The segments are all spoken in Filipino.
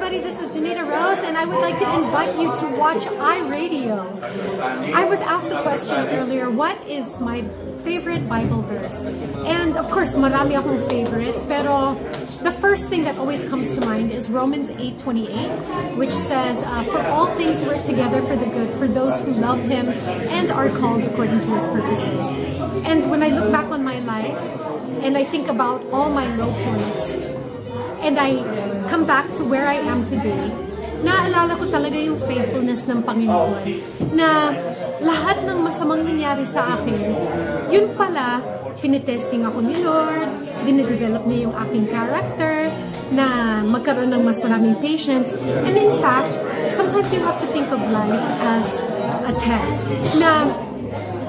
everybody. This is Danita Rose, and I would like to invite you to watch iRadio. I was asked the question earlier, what is my favorite Bible verse? And of course, marami akong favorites, pero the first thing that always comes to mind is Romans 8:28, which says, for all things work together for the good, for those who love Him and are called according to His purposes. And when I look back on my life, and I think about all my low points, and I come back to where I am today, naalala ko talaga yung faithfulness ng Panginoon. Na lahat ng masamang nangyari sa akin, yun pala, tinitesting ako ni Lord, dinidevelop niya yung aking character, na magkaroon ng mas maraming patience. And in fact, sometimes you have to think of life as a test. Na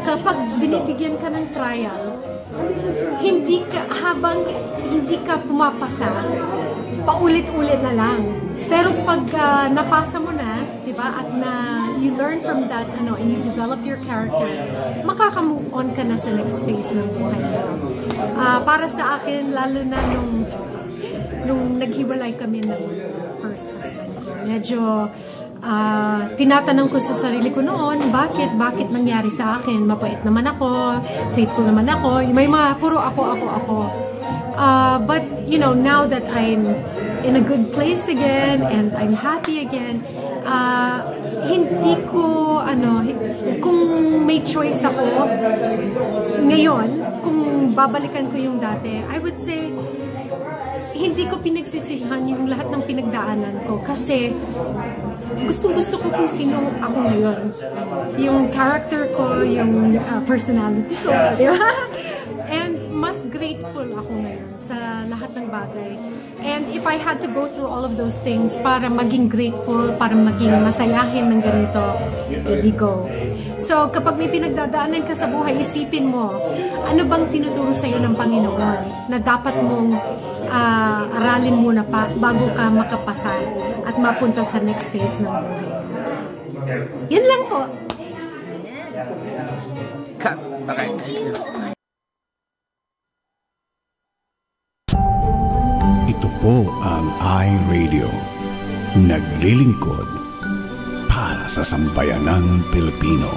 kapag binibigyan ka ng trial, hindi ka pumapasa, paulit-ulit na lang. Pero pag napasa mo na, di ba, at you learn from that, and you develop your character, makaka-move on ka na sa next phase ng buhay mo. Para sa akin, lalo na nung naghiwalay kami ng first husband ko, medyo tinatanong ko sa sarili ko noon, bakit nangyari sa akin? Mapait naman ako, faithful naman ako, may mga puro ako. But now that I'm in a good place again and I'm happy again, hindi ko kung may choice ako ngayon, kung babalikan ko yung dati, I would say hindi ko pinagsisihan yung lahat ng pinagdaanan ko kasi gustong-gusto ko kung sino ako ngayon. Yung character ko, yung personality ko, di ba? And mas grateful ako ngayon sa lahat ng bagay. And if I had to go through all of those things para maging grateful, para maging masayahin ng ganito, edi go. So, kapag may pinagdadaanan ka sa buhay, isipin mo, ano bang tinuturo sa'yo ng Panginoon na dapat mong aralin muna pa bago ka makapasa at mapunta sa next phase ng buhay. Yun lang po. Okay. Ito po ang iRadio. Naglilingkod para sa sambayanang Pilipino.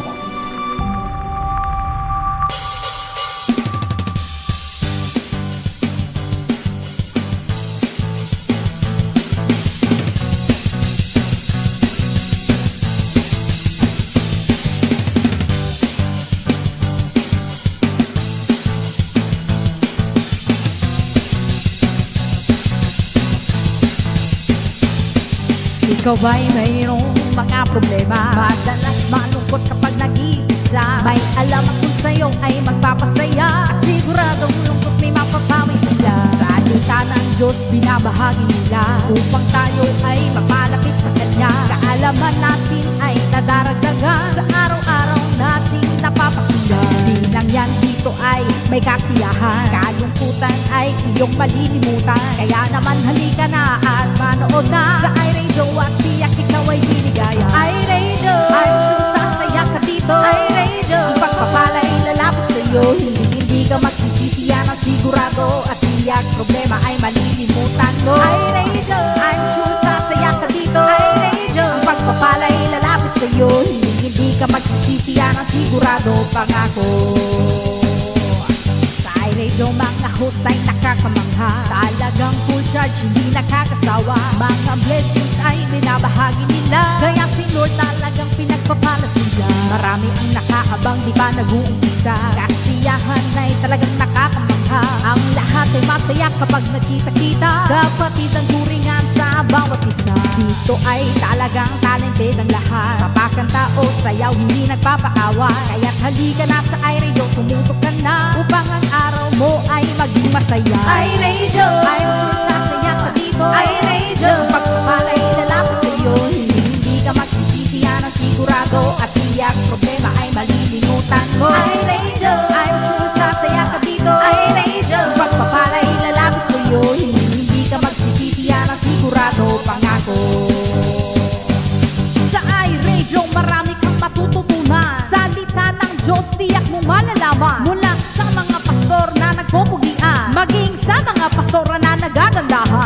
Ikaw ba'y mayroong mga problema? Madalas malungkot kapag nag-iisa. May alam kung sa'yo ay magpapasaya, at siguradong lungkot may mapapawi nila. Sa salita ng Diyos binabahagi nila, upang tayo ay mapalapit sa Kanya. Kaalaman natin ay nadaragdagan sa araw-araw nating napapakinggan. Bilang yan dito ay may kasiyahan, kalungkutan ay iyong malilimutan. Kaya naman halika na at manood na sa iRadio at tiyak ikaw ay binigaya. iRadio, I'm sure sasaya ka dito. iRadio, ang pagpapala'y lalapit sa'yo. Hindi ka magsisisi, yan ang sigurado, at tiyak problema ay malilimutan mo. iRadio, I'm sure sasaya ka dito. iRadio, ang pagpapala'y lalapit sa'yo. Hindi ka magsisisi, yan ang sigurado, pangako. iRadio, mga host ay nakakamangha, talagang full charge, hindi nakakasawa. Mga blessings ay binabahagi nila, kaya si Lord talagang pinagpapala sila. Marami ang nakaabang, di ba nag-uumpisa? Kasiyahan ay talagang nakakamangha. Ang lahat ay masaya kapag nagkita-kita, kapatid ang turingan sa bawat isa. Dito ay talagang talented ang lahat, papakanta o sayaw, hindi nagpapakawa. Kaya't halika na sa iRadio, tumutok ka na, upang ang araw mo ay maging masaya. iRadio, I'm sure sasaya ka dito. iRadio, pagpapala'y lalapit sa'yo. Hindi ka magsisisi, yan ang sigurado, at tiyak problema ay malilimutan mo. iRadio, I'm sure sasaya ka dito. iRadio, pagpapala'y lalapit sa'yo. Hindi ka magsisisi, yan ang sigurado, pangako. Sa iRadio marami kang matututunan, salita ng Diyos tiyak mo malalaman. Mula sa mga pastor na nagpupugian, maging sa mga pastora na nagagandahan,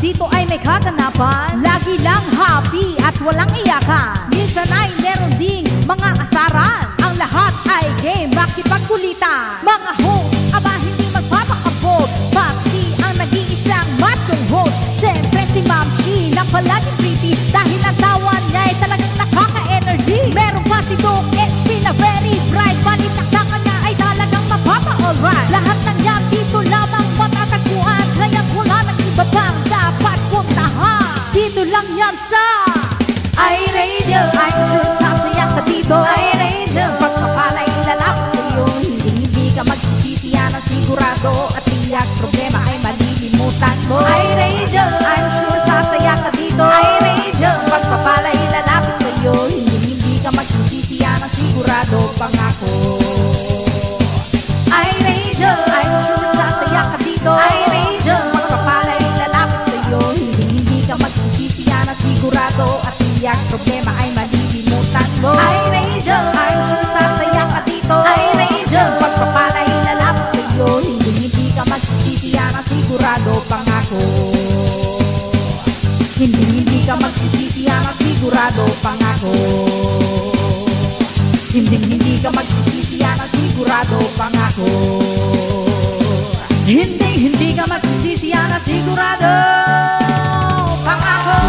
dito ay may kaganapan. Lagi lang happy at walang iyakan. Minsan ay meron ding mga asaran. Ang lahat ay game, makipagkulitan. Mga host, aba hindi magpapakabog. Papsi ang nag-iisang machong host. Siyempre si Ma'am Shi na palaging pretty. Dahil ang tawa niya ay talagang nakaka-energy. Meron pa si Doc SP na very bright. Balitaktakan niya ay talagang mapapa-alright. Lahat ng yan dito lamang matatagpuan. Kaya wala ng iba pang dapat puntahan. Dito lang yan sa iRadio. I'm sure sasaya ka dito. iRadio, pagpapalay lalapit sa iyo. Hindi ka magsisisi, yan ang sigurado. At tiyak problema ay malilimutan mo. iRadio, I'm sure sasaya ka dito. iRadio, pagpapalay lalapit sa iyo. Hindi ka magsisisi, yan ang sigurado. Pangako. iRadio, I'm sure sasaya ka dito. iRadio, pagpapalay lalapit sa iyo. Hindi ka magsisisi, yan ang sigurado. At tiyak problema ay malilimutan mo. iRadio, I'm sure sasaya ka dito. iRadio, pagpapalay lalapit sa iyo. Hindi ka magsisisi, yan ang sigurado. Pangako. Hindi ka magsisisi, yan ang sigurado. Pangako. Hindi ka magsisisi, yan ang sigurado. Pangako. Hindi ka magsisisi, yan ang sigurado. Pangako.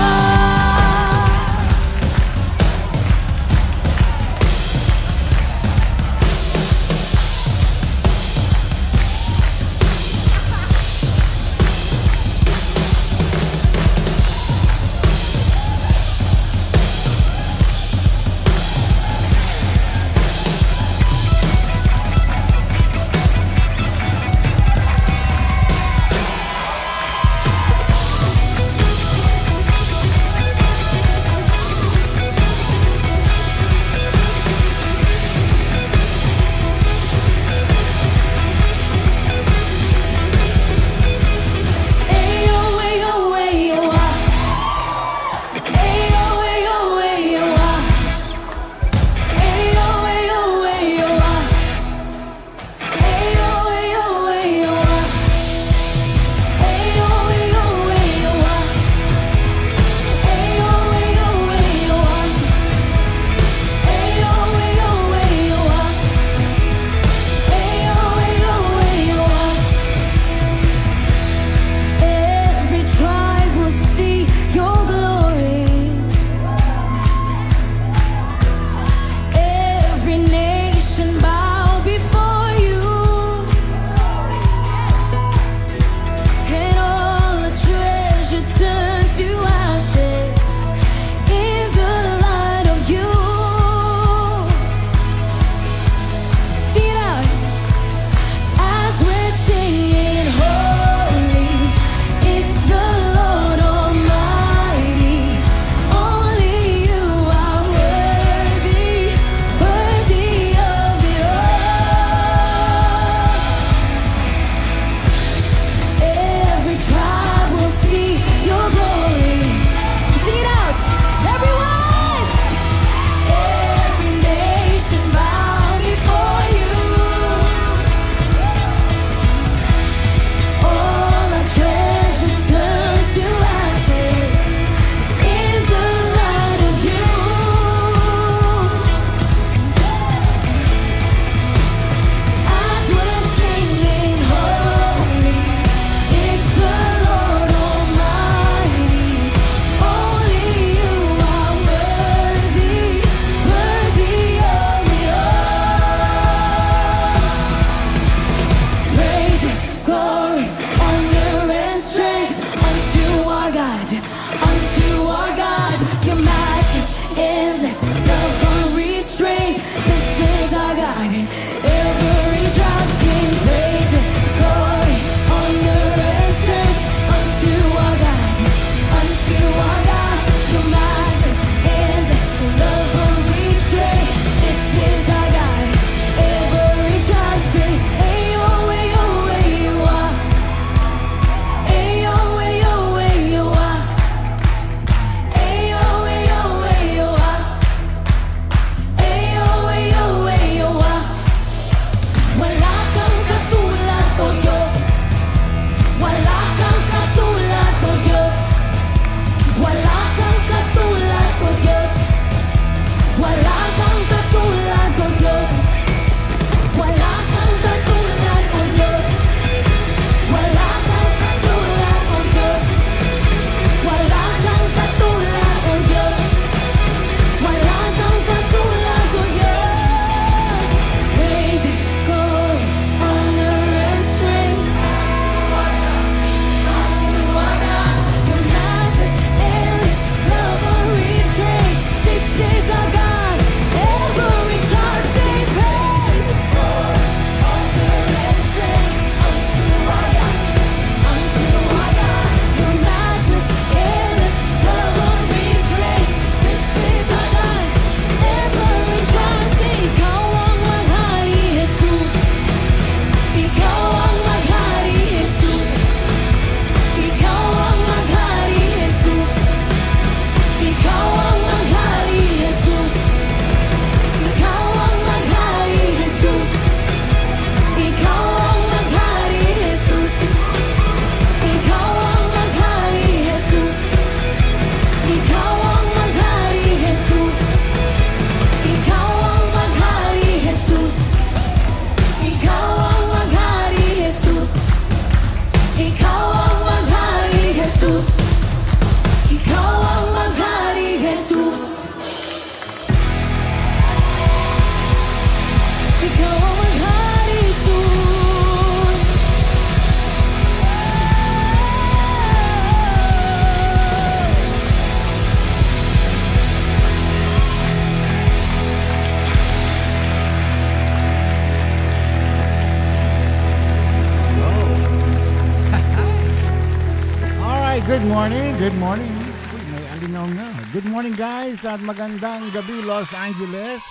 Hi, good morning. Good morning. Uy, may alinaw na. Good morning guys at magandang gabi Los Angeles.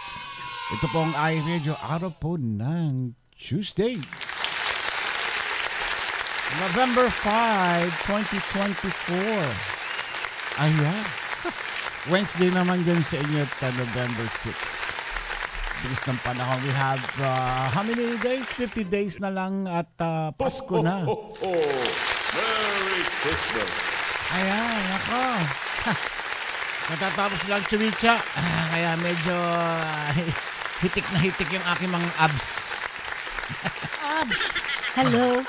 Ito po ang iRadio, araw po ng Tuesday. November 5, 2024. Ayan. Wednesday naman din sa inyo at November 6. Bilis ng panahon. We have how many days? 50 days na lang at Pasko na. Merry Christmas! Ayan, ako. Natatapos lang chumicha. Kaya medyo hitik na hitik yung aking mga abs. Abs. Hello.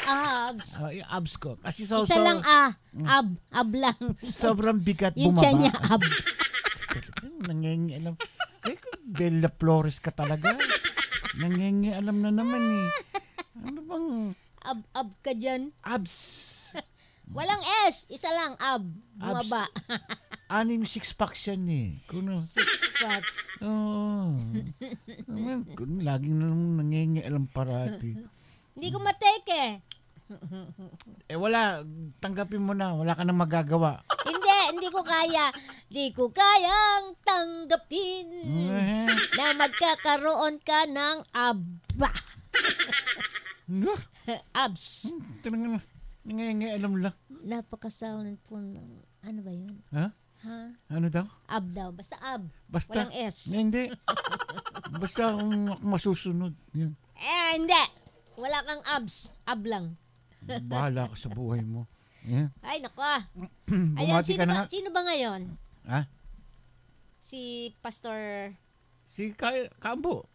Abs. Yung abs ko. Kasi Isa lang ab lang. Sobrang bigat Yung bumaba. tiyan niya ab. Nangingialam. Bella Flores ka talaga. Nangingialam na naman eh. Ano bang... Ab ka dyan. Abs. Walang S. Isa lang ab. Bumaba. 6 six-packs yan eh. Kuno. 6 packs. Oo. Laging nangingialam parati. Hindi ko matake eh. Wala. Tanggapin mo na. Wala ka nang magagawa. Hindi ko kaya. Di ko kayang tanggapin na magkakaroon ka ng aba. Abs. Talagang nangingialam lang. Napakasalan po ng... Ano ba yun? Ha? Ano daw? Ab daw. Basta ab. Basta. Walang S. Hindi. Basta kung masusunod. Yan. Hindi. Wala kang abs. Ab lang. Bahala ka sa buhay mo. Yeah. Ay, naku ah. Ayan, Bumati ka na nga. sino ba ngayon? Ha? Si Pastor... Si Kambo.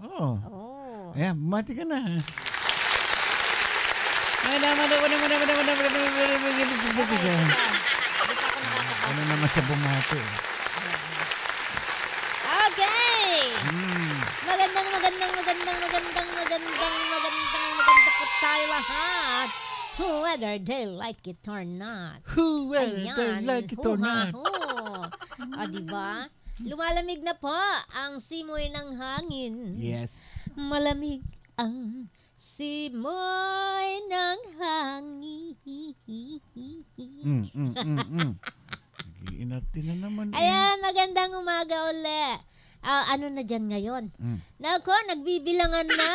Oo. Oh. Ayan, bumati ka na. Ano naman sa bumati? Okay! Magandang po tayo lahat. Whether they like it or not. Whether they like it or not. O, diba? Lumalamig na po ang simoy ng hangin. Yes. Malamig ang simoy ng hangin. Inarte na naman. Ayan, magandang umaga uli. Ano na dyan ngayon? Nako, nagbibilangan na.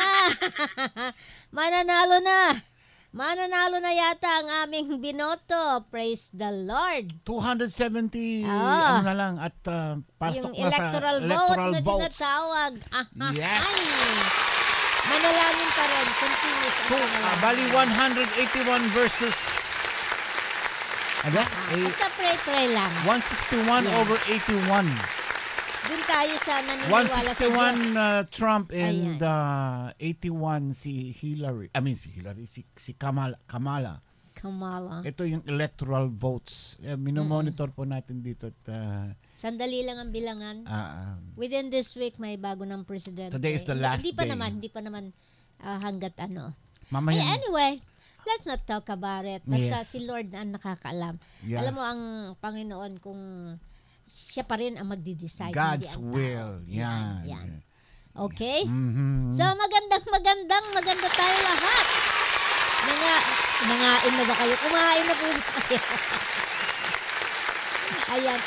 Mananalo na. Mananalo na yata ang aming binoto. Praise the Lord. 270 ano na lang at pasok yung na sa electoral electoral vote votes. na tinatawag. Yes. Ay. Manalangin pa rin. Continuous ang panalangin. Bali 181 versus Basta pray lang. 161 over 81. Doon tayo sa naniniwala sa Diyos. 161 Trump and 81 si Hillary. Si Kamala. Ito yung electoral votes. Minomonitor po natin dito at sandali lang ang bilangan. Within this week may bago ng presidente. Today is the last Hindi pa naman hanggat ano. Anyway, let's not talk about it. Basta si Lord ang nakakaalam. Yes. Alam mo ang Panginoon kung siya pa rin ang magdi-decide. God's will. Yan. Okay? So maganda tayo lahat. Nangain na ba kayo? Kumain na po ba kayo? Ayan.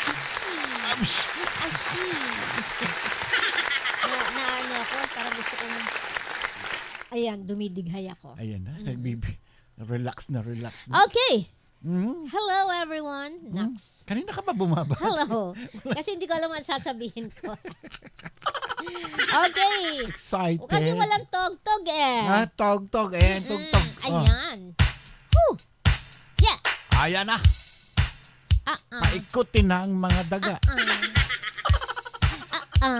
Ano ako? Parang gusto kong... Ayan, dumidighay ako. Ayan na. Relax na. Okay. Hello everyone. Nax. Kanina ka ba bumaba? Hello. Kasi hindi ko alam ang sasabihin ko. Okay. Excited. Kasi walang tog-tog eh. Tog-tog. Ayan, tog-tog. Ayan. Woo. Yeah. Ayan na. Paikutin na ang mga daga.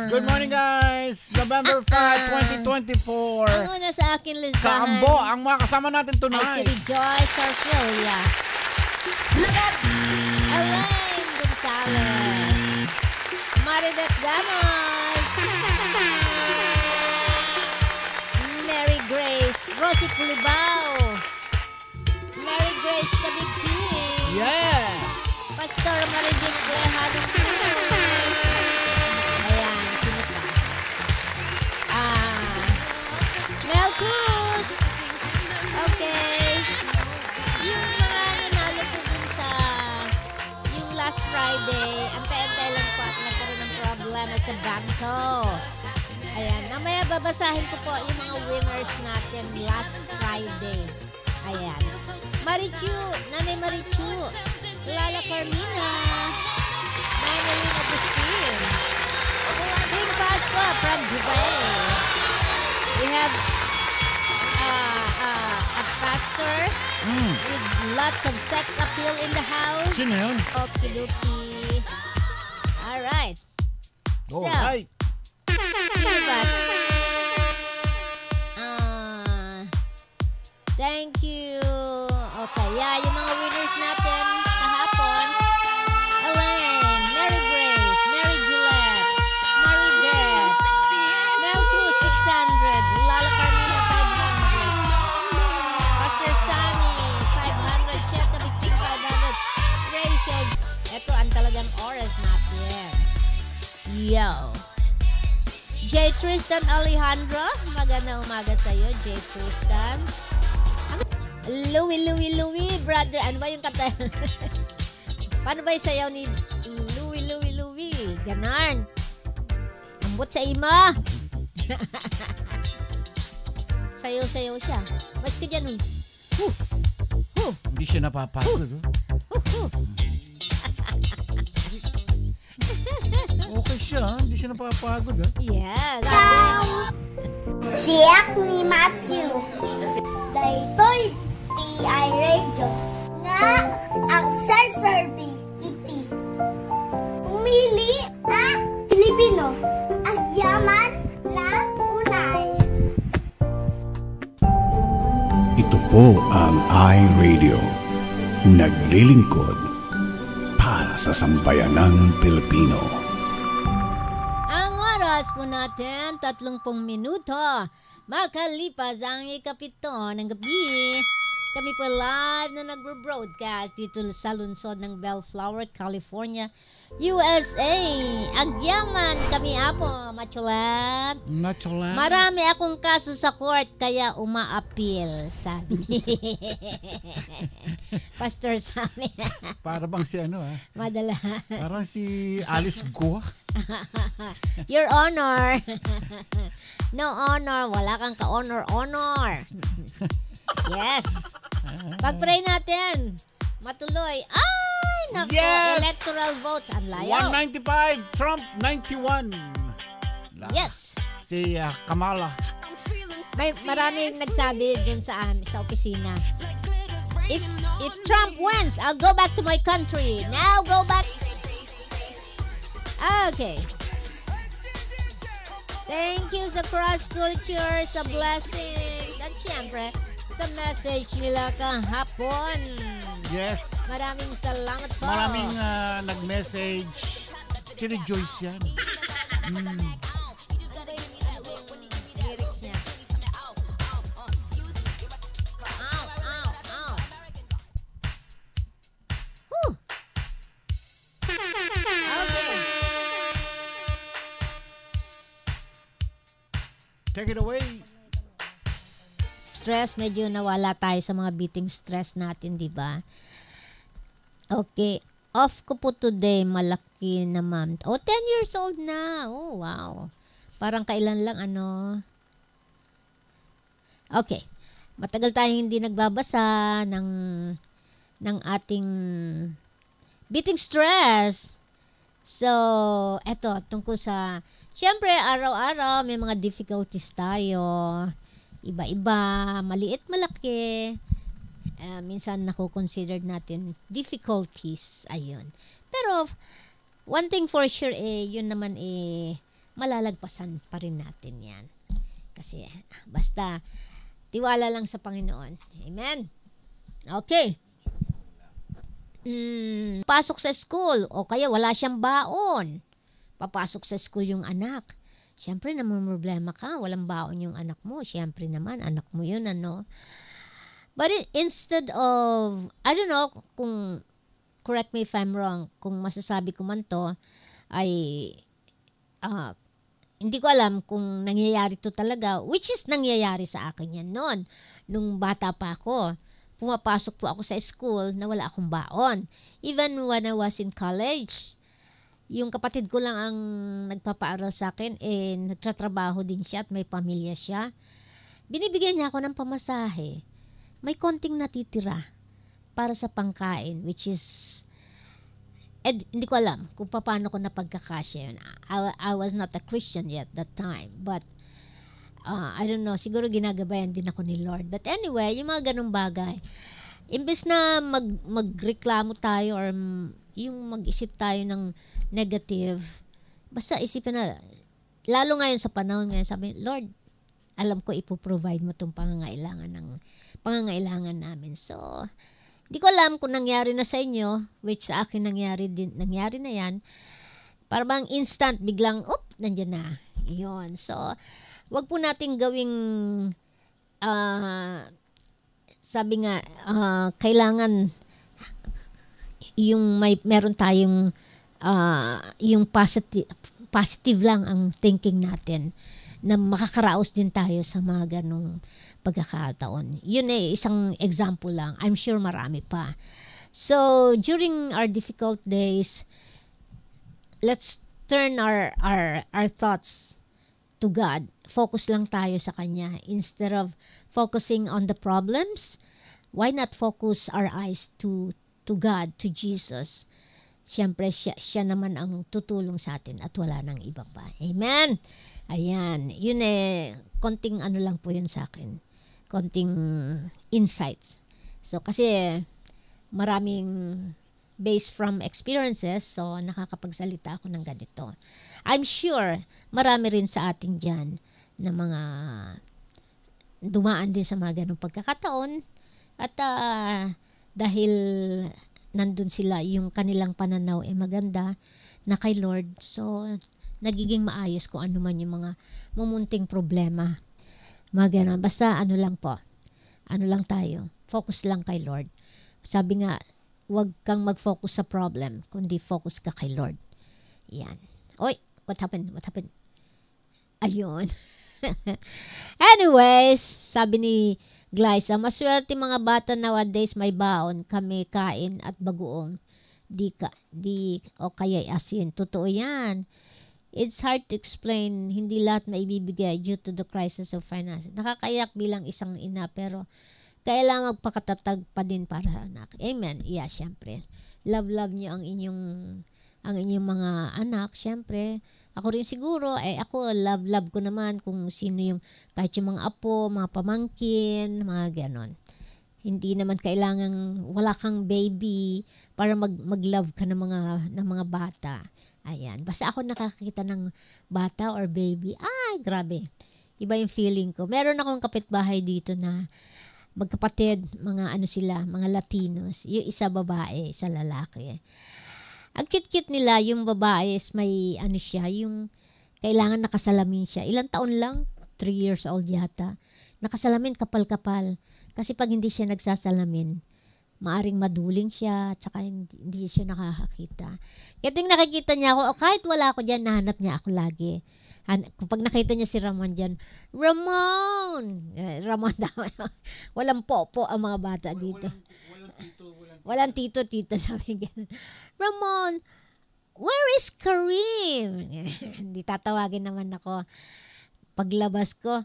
Good morning guys. November 5, 2024. Ang una sa akin listahan. Kaambo, ang mga kasama natin Ay, tonight. si Rejoice Arcelia. Alain Gonzalez. Maridet Gamoy. Mary Grace. Rosie Pulibao. Mary Grace the Big Team. Yeah. Pastor Marijin Clejano. Ayan, sino pa? Mel Cruz. Okay. Yung mga nanalo po dun Friday. Antay-antay lang po at nagkaroon ng problema sa bangko. Ayan, mamaya babasahin ko po yung mga winners natin last Friday. Ayan. Marichu, Nanay Marichu, Lala Carmina, Manilyn Agustin, Bing Pasqua from Dubai. We have a pastor with lots of sex appeal in the house. Sino yun? Okidoki. Alright. Alright. Sino ba? Thank you. Okay, yeah, yung mga winners natin kahapon. Elaine, Mary Grace, Mary Gillette, Mary Beth, Mel Cruz, 600, Lala Carmina, 500, Pastor Sammy, 500, Cheta Victim, 500, Rachel. Ito ang talagang oras natin. Yo. J. Tristan Alejandro, magandang umaga sa'yo, J. Tristan. Louie, brother. Ano ba yung kata? Paano ba yung sayaw ni Louie? Ganon. Ambot sa ima. Sayaw siya. Maski dyan, Hindi siya napapagod. Okay siya, hindi siya napapagod. Yeah. Siyak ni Matthew. Daytoy TI Radio nga ang Sir iti. Umili ang Pilipino. Ang yaman na unay. Ito po ang iRadio. Naglilingkod para sa sambayanang Pilipino. Ang oras po natin, 30 minuto. Makalipas ang ikapito ng gabi. Kami po live na nagbo-broadcast dito sa lungsod ng Bellflower, California, USA. Agyaman kami apo, machulat. Marami akong kaso sa court kaya uma-appeal, sabi ni Pastor Sammy. Para bang si Madala. Parang si Alice Go. Your Honor. No honor, wala kang ka-honor. Yes. Pag-pray natin. Matuloy. Ay, naku. Yes! Electoral votes. Ang layo. 195, Trump 91. Yes. Si Kamala. May maraming nagsabi dun sa opisina. If Trump wins, I'll go back to my country. Now go back. Okay. Thank you sa cross culture, sa blessings, at syempre, sa message nila kahapon. Yes. Maraming salamat po. Maraming nag-message. Si Joyce yan. Lyrics niya. Whew. Okay. Take it away. Stress, medyo nawala tayo sa mga beating stress natin, di ba? Okay. Off ko po today, malaki na ma'am. 10 years old na. Oh, wow. Parang kailan lang, Okay. Matagal tayong hindi nagbabasa ng ating beating stress. So, eto, tungkol sa, syempre, araw-araw, may mga difficulties tayo. Iba-iba, maliit, malaki. Minsan nako-consider natin difficulties. Ayun. Pero, one thing for sure, yun naman, malalagpasan pa rin natin yan. Kasi, basta, tiwala lang sa Panginoon. Amen? Okay. Pasok sa school, o kaya wala siyang baon. Papasok sa school yung anak. Siyempre, namumroblema ka. Walang baon yung anak mo. Siyempre naman, anak mo yun, But instead of, I don't know, kung, correct me if I'm wrong, kung masasabi ko man to, ay, hindi ko alam kung nangyayari to talaga, which is nangyayari sa akin yan noon, nung bata pa ako. pumapasok po ako sa school na wala akong baon. Even when I was in college, yung kapatid ko lang ang nagpapaaral sa akin, nagtatrabaho din siya at may pamilya siya. Binibigyan niya ako ng pamasahe. May konting natitira para sa pangkain, which is, hindi ko alam kung paano ko napagkakasya yun. I was not a Christian yet that time, but I don't know, siguro ginagabayan din ako ni Lord. But anyway, yung mga ganung bagay, imbes na magreklamo tayo or yung mag-isip tayo ng negative, basta isipin na, lalo ngayon sa panahon ngayon, sabi, Lord, alam ko ipoprovide mo itong pangangailangan namin. So, di ko alam kung nangyari na sa inyo, which sa akin nangyari na yan, para bang instant, biglang, nandyan na. Yun. So, wag po nating gawing, sabi nga, kailangan yung meron tayong yung positive lang ang thinking natin na makakaraos din tayo sa mga ganong pagkakataon. Yun isang example lang. I'm sure marami pa. So, during our difficult days, let's turn our thoughts to God. Focus lang tayo sa Kanya. Instead of focusing on the problems, why not focus our eyes to God, to Jesus? Siyempre, siya naman ang tutulong sa atin at wala nang iba pa. Amen? Ayan. Yun konting ano lang po yun sa akin. Konting insights. So, kasi maraming based from experiences, so nakakapagsalita ako ng ganito. I'm sure marami rin sa atin dyan na mga dumaan din sa mga ganong pagkakataon at dahil nandun sila, yung kanilang pananaw maganda na kay Lord, so nagiging maayos kung ano man yung mga mumunting problema. Mga ganon. Basta ano lang po, ano lang tayo, focus lang kay Lord. Sabi nga, huwag kang mag-focus sa problem, kundi focus ka kay Lord. Yan. Oy, what happened? Ayun. Anyways, sabi ni Glyza, maswerte mga bata nowadays, may baon, kami kain at bagoong. Di o kaya asin. Totoo yan. It's hard to explain. Hindi lahat maibibigay due to the crisis of finance. Nakakayak bilang isang ina, pero kailangan magpakatatag pa din para sa anak. Amen. Yeah, syempre. Love niyo ang inyong mga anak, syempre. Ako rin siguro, ako love ko naman kung sino yung, kahit yung mga apo, mga pamangkin, mga ganon. Hindi naman kailangan wala kang baby para mag-love ka ng mga bata. Ayan. Basta ako nakakita ng bata or baby, ay, grabe. Iba yung feeling ko. Meron akong kapitbahay dito na magkapatid, mga mga Latinos. Yung isa babae, isa lalaki. Ang cute-cute nila, yung babae is may yung kailangan nakasalamin siya. Ilang taon lang? 3 years old yata. Nakasalamin, kapal-kapal. Kasi pag hindi siya nagsasalamin, maaring maduling siya, tsaka hindi siya nakakakita. Kaya yung nakikita niya ako, kahit wala ako dyan, nahanap niya ako lagi. Kapag nakita niya si Ramon dyan, Ramon! Ramon daw. Walang popo ang mga bata dito. Walang tito, sabi ganun. Ramon, where is Karim? Hindi tatawagin naman ako. Paglabas ko,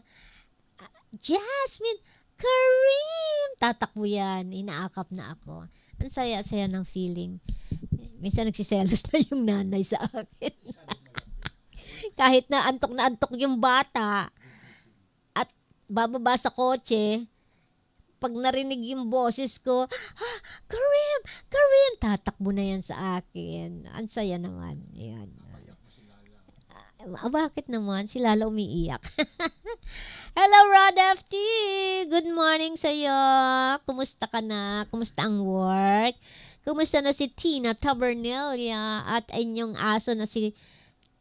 Jasmine, Karim! Tatakbo yan. Inaakap na ako. Ang saya-saya ng feeling. Minsan nagsiselos na yung nanay sa akin. Kahit na antok yung bata at bababa sa kotse, pag narinig yung boses ko, Karim! Tatakbo na yan sa akin. Ang saya naman. Yan. Bakit naman? Si Lala umiiyak. Hello, Rod FT! Good morning sa'yo. Kumusta ka na? Kumusta ang work? Kumusta na si Tina Tabernelia at inyong aso na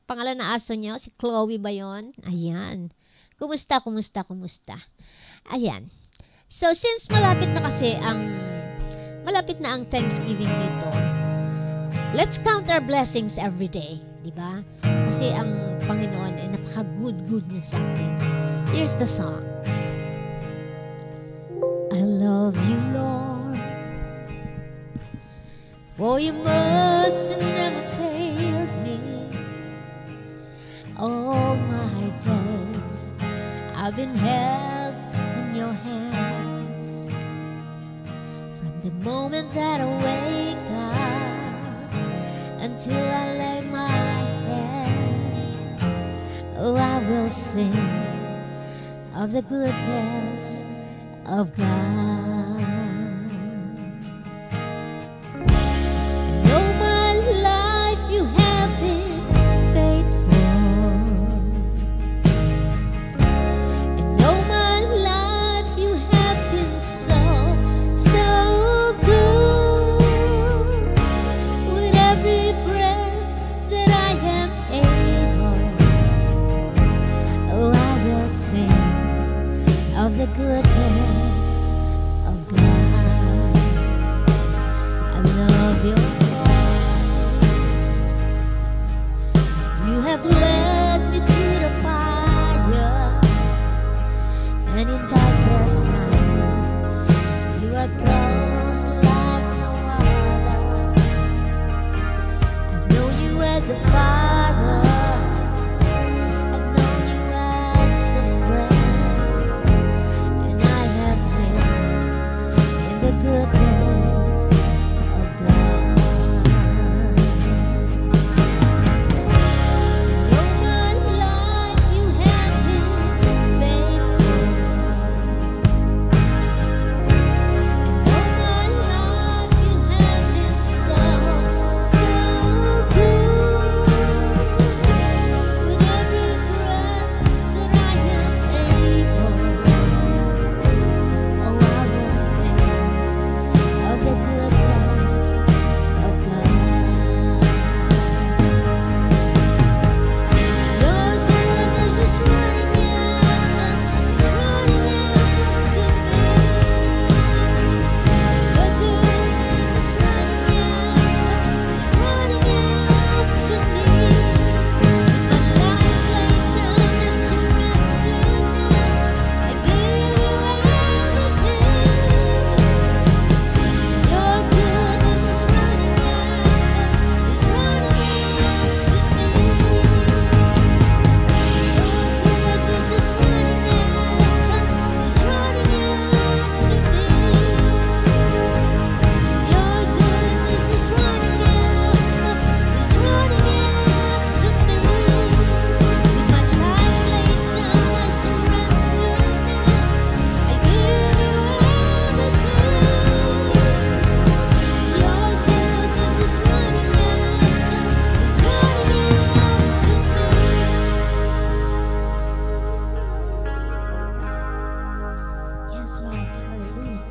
pangalan na aso niya, si Chloe ba yun? Ayan. Kumusta? Ayan. So, since malapit na ang Thanksgiving dito, let's count our blessings every day. Diba? Kasi ang Panginoon ay napaka-good niya sa atin. Here's the song. I love you, Lord. For your mercy never failed me. All my days I've been held in your hands. From the moment that I wake up until I lay my head, oh, I will sing of the goodness of God. All my life you have been faithful, and all my life you have been so, so good. With every breath that I am able, oh, I will sing of the goodness of God. I love your voice. You have led me through the fire, and in darkest night, you are close like no other. I've known you as a father, I've known you as a friend, and I have lived in the goodness of God. All my life you have been faithful, and all my life you have been so, so good. With every breath that I am able, oh, I will sing of the goodness of God. Your goodness is running after me. Your goodness is running after me. With my life laid down and surrendered now, I give you everything. Your goodness is running after me. Your goodness is running after me. Your goodness is running after me. With my life laid down, I surrender now. I give you everything. Your goodness is running after me. Yes, Lord, hallelujah.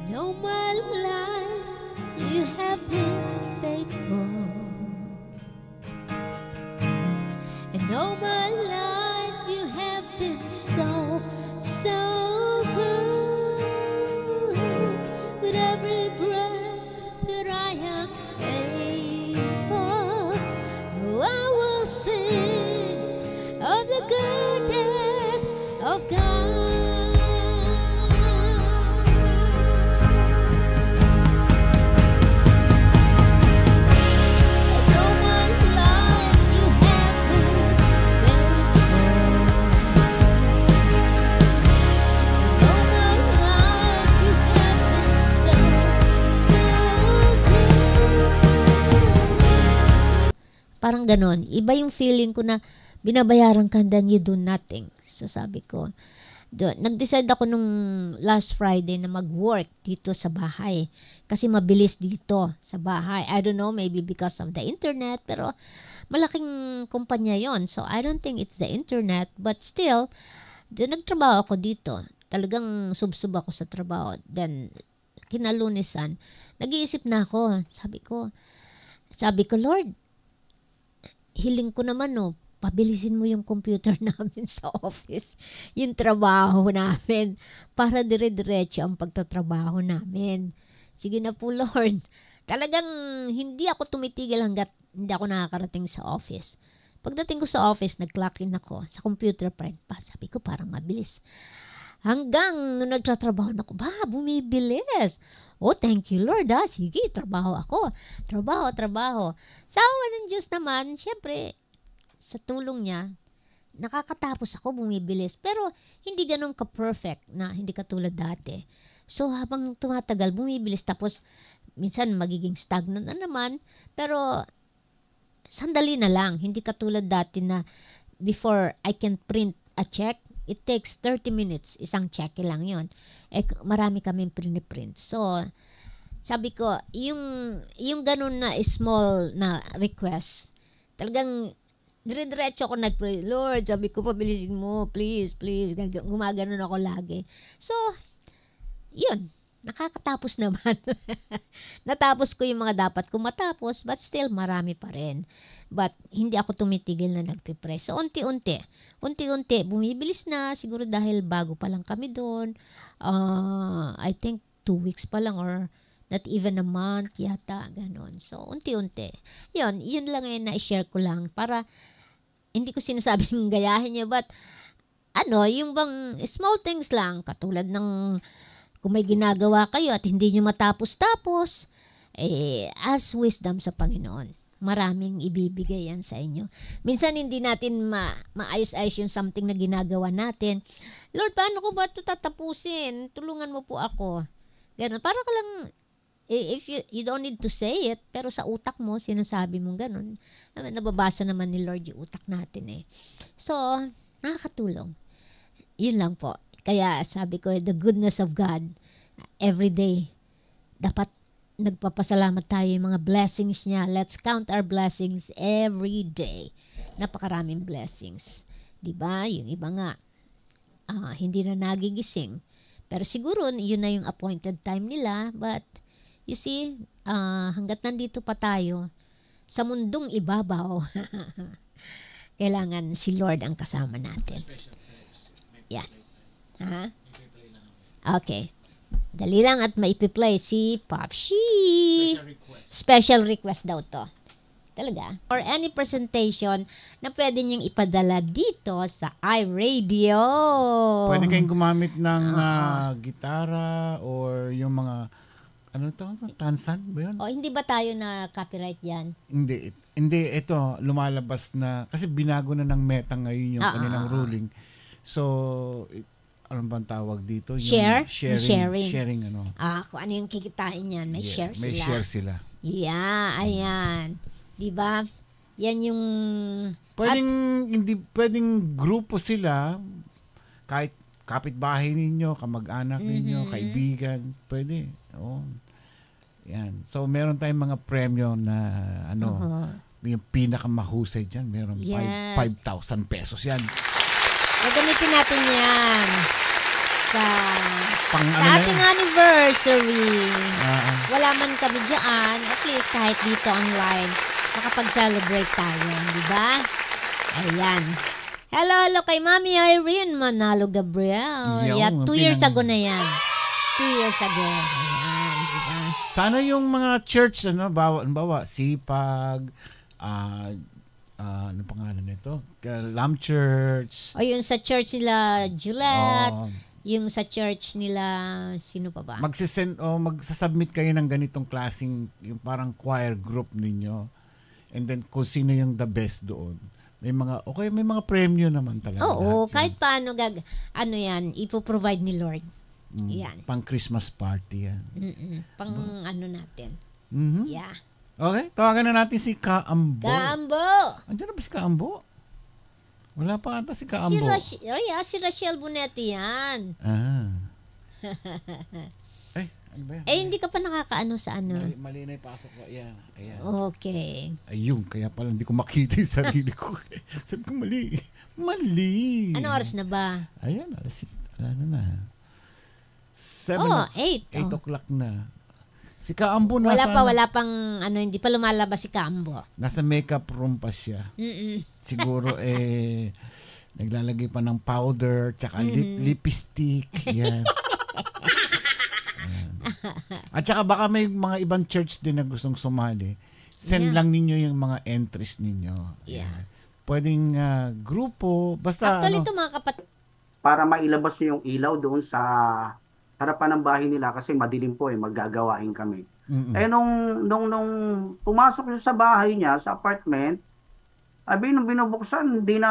And all my life you have been faithful, and all my life you have been so, so good. With every breath that I am able, oh, I will sing of the goodness of God. And all my life you have been faithful. And all my life you have been so, so good. Parang ganon. Iba yung feeling ko na binabayaran ka and then you do nothing. So sabi ko, nag-decide ako nung last Friday na mag-work dito sa bahay. Kasi mabilis dito sa bahay. I don't know, maybe because of the internet, pero malaking kumpanya yon. So I don't think it's the internet, but still, nagtrabaho ako dito. Talagang subsub ako sa trabaho. Then, kinalunisan, nag-iisip na ako. Sabi ko, Lord, hiling ko naman, no, pabilisin mo yung computer namin sa office, yung trabaho namin, para dire-diretso ang pagtatrabaho namin. Sige na po, Lord. Talagang hindi ako tumitigil hanggat hindi ako nakakarating sa office. Pagdating ko sa office, nag-clock in ako. Sa computer pa rin pa. Sabi ko, parang mabilis. Hanggang nung nagtatrabaho na ako, bumibilis. Oh, thank you Lord, sige, trabaho ako. Trabaho. Sa awa ng Diyos naman, syempre, sa tulong niya, nakakatapos ako, bumibilis. Pero, hindi ganun ka-perfect na hindi katulad dati. So, habang tumatagal, bumibilis. Tapos, minsan magiging stagnant na naman. Pero, sandali na lang. Hindi katulad dati na before I can print a check, it takes 30 minutes. Isang check lang yon. Marami kaming print. So, sabi ko, yung ganun na small na request, talagang dire-diretso ako nag-pray. Lord, sabi ko, pabilisin mo. Please. Gumaganon ako lagi. So, yun. Nakakatapos naman. Natapos ko yung mga dapat ko matapos, but still, marami pa rin. But, hindi ako tumitigil na nagpipray. So, unti-unti, bumibilis na. Siguro dahil bago pa lang kami doon. I think 2 weeks pa lang or not even a month yata. Ganon. So, unti-unti. Yun lang na-share ko lang para hindi ko sinasabing gayahin niyo, but yung bang small things lang, katulad ng kung may ginagawa kayo at hindi nyo matapos-tapos, as wisdom sa Panginoon. Maraming ibibigay yan sa inyo. Minsan hindi natin maayos-ayos yung something na ginagawa natin. Lord, paano ko ba ito tatapusin? Tulungan mo po ako. Ganun. Para ka lang, if you don't need to say it, pero sa utak mo, sinasabi mong ganun. Nababasa naman ni Lord yung utak natin . So, nakakatulong. Yun lang po. Kaya sabi ko, the goodness of God, every day, dapat nagpapasalamat tayo yung mga blessings niya. Let's count our blessings every day. Napakaraming blessings. Diba? Yung iba nga, hindi na nagigising. Pero siguro, yun na yung appointed time nila. But, you see, hanggat nandito pa tayo, sa mundong ibabaw, kailangan si Lord ang kasama natin. Yan. Ha? Okay. Dali lang at maipi-play si Popshi. Special request daw to. Talaga. Or any presentation na pwede niyong ipadala dito sa iRadio. Pwede kayong gumamit ng gitara or yung mga tansan ba yun? Hindi ba tayo na copyright yan? Hindi, ito lumalabas na kasi binago na ng Meta ngayon yung kanilang ruling. So, ano bang tawag dito? Sharing. Sharing kung ano yung kikitain yan, may share sila. May share sila. Yeah, ayan. Diba? Yan yung... Pwedeng grupo sila, kahit kapitbahay ninyo, kamag-anak ninyo, kaibigan, pwede. Yan. So, meron tayong mga premyo na yung pinakamahusay dyan. Meron 5,000 pesos yan. Gagamitin natin yan sa ating anniversary. Wala man kami dyan, at least kahit dito online, makapag-celebrate tayo, di ba? Ayan. Hello kay Mami Irene Manalo Gabriel. 2 years ago na yan. 2 years ago. Ayan, di ba? Sana yung mga church, bawa Sipag, ano pangalan nito? Lamb Church. Yung sa church nila Juliet. Yung sa church nila, sino pa ba? Magsasubmit kayo ng ganitong klaseng, yung parang choir group ninyo. And then, kung sino yung the best doon. May mga premyo naman talaga. Kahit paano, yan, ipoprovide ni Lord. Yan. Pang Christmas party yan. Natin. Yeah. Okay, tawagan na natin si Kaambo. Andiyan na ba si Kaambo? Wala pa ata si Kaambo. Si Rachel Bonetti yan. Ano ba yan? Hindi ka pa nakakaano sa ano. Mali na yung pasok ko. Ayan. Okay. Ayun, kaya pala hindi ko makita yung sarili ko. Sabi ko mali. Anong oras na ba? Ayan, ano na. 8. 8 o'clock na. Si Kaambo wala pang hindi pa lumalabas si Kaambo. Nasa makeup room pa siya. Siguro naglalagay pa ng powder tsaka lipstick. Yan. At saka baka may mga ibang church din na gustong sumali. Send lang ninyo yung mga entries ninyo. Yeah. Pwedeng grupo, basta actually ito mga para mailabas yung ilaw doon sa harapan ng bahay nila kasi madilim po maggagawain kami. Eh nung pumasok siya sa bahay niya, sa apartment, nung binubuksan, hindi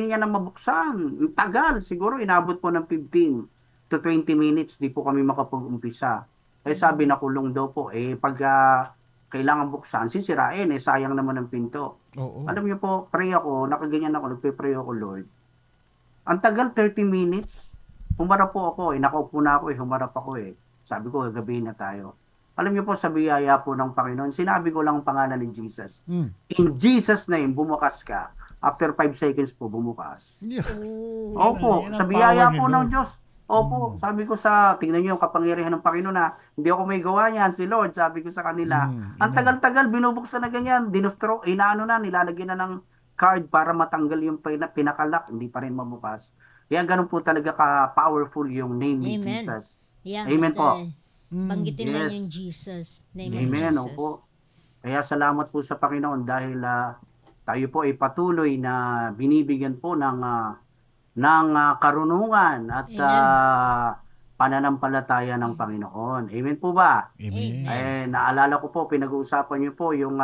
niya na mabuksan. Ang tagal, siguro inabot po ng 15 to 20 minutes, di po kami makapag-umpisa. Sabi na kulong daw po, pag kailangan buksan, sisirain, sayang naman ang pinto. Alam niyo po, pray ako, nakaganyan ako, nagpe-pray ako, Lord. Ang tagal, 30 minutes, humarap po ako, nakaupo na ako, humarap ako Sabi ko, gagabihin na tayo. Alam niyo po, sa biyaya po ng Panginoon, sinabi ko lang ang pangalan ni Jesus. In Jesus' name, bumukas ka. After 5 seconds po, bumukas. Opo, sa biyaya po ng Diyos. Opo, sabi ko tingnan niyo yung kapangyarihan ng Panginoon na hindi ako may gawa niyan, si Lord, sabi ko sa kanila. Ang tagal-tagal, binubuksan na ganyan, dinustro, nilalagyan na ng card para matanggal yung pinakalak, hindi pa rin mabukas. Kaya ganun po talaga ka-powerful yung name ni Jesus. Yeah, Amen po. Banggitin lang yung Jesus. Name Amen, of Jesus. opo. Kaya salamat po sa Panginoon dahil tayo po ay patuloy na binibigyan po ng karunungan at pananampalataya ng Panginoon. Amen po ba? Amen. Naalala ko po, pinag-uusapan niyo po yung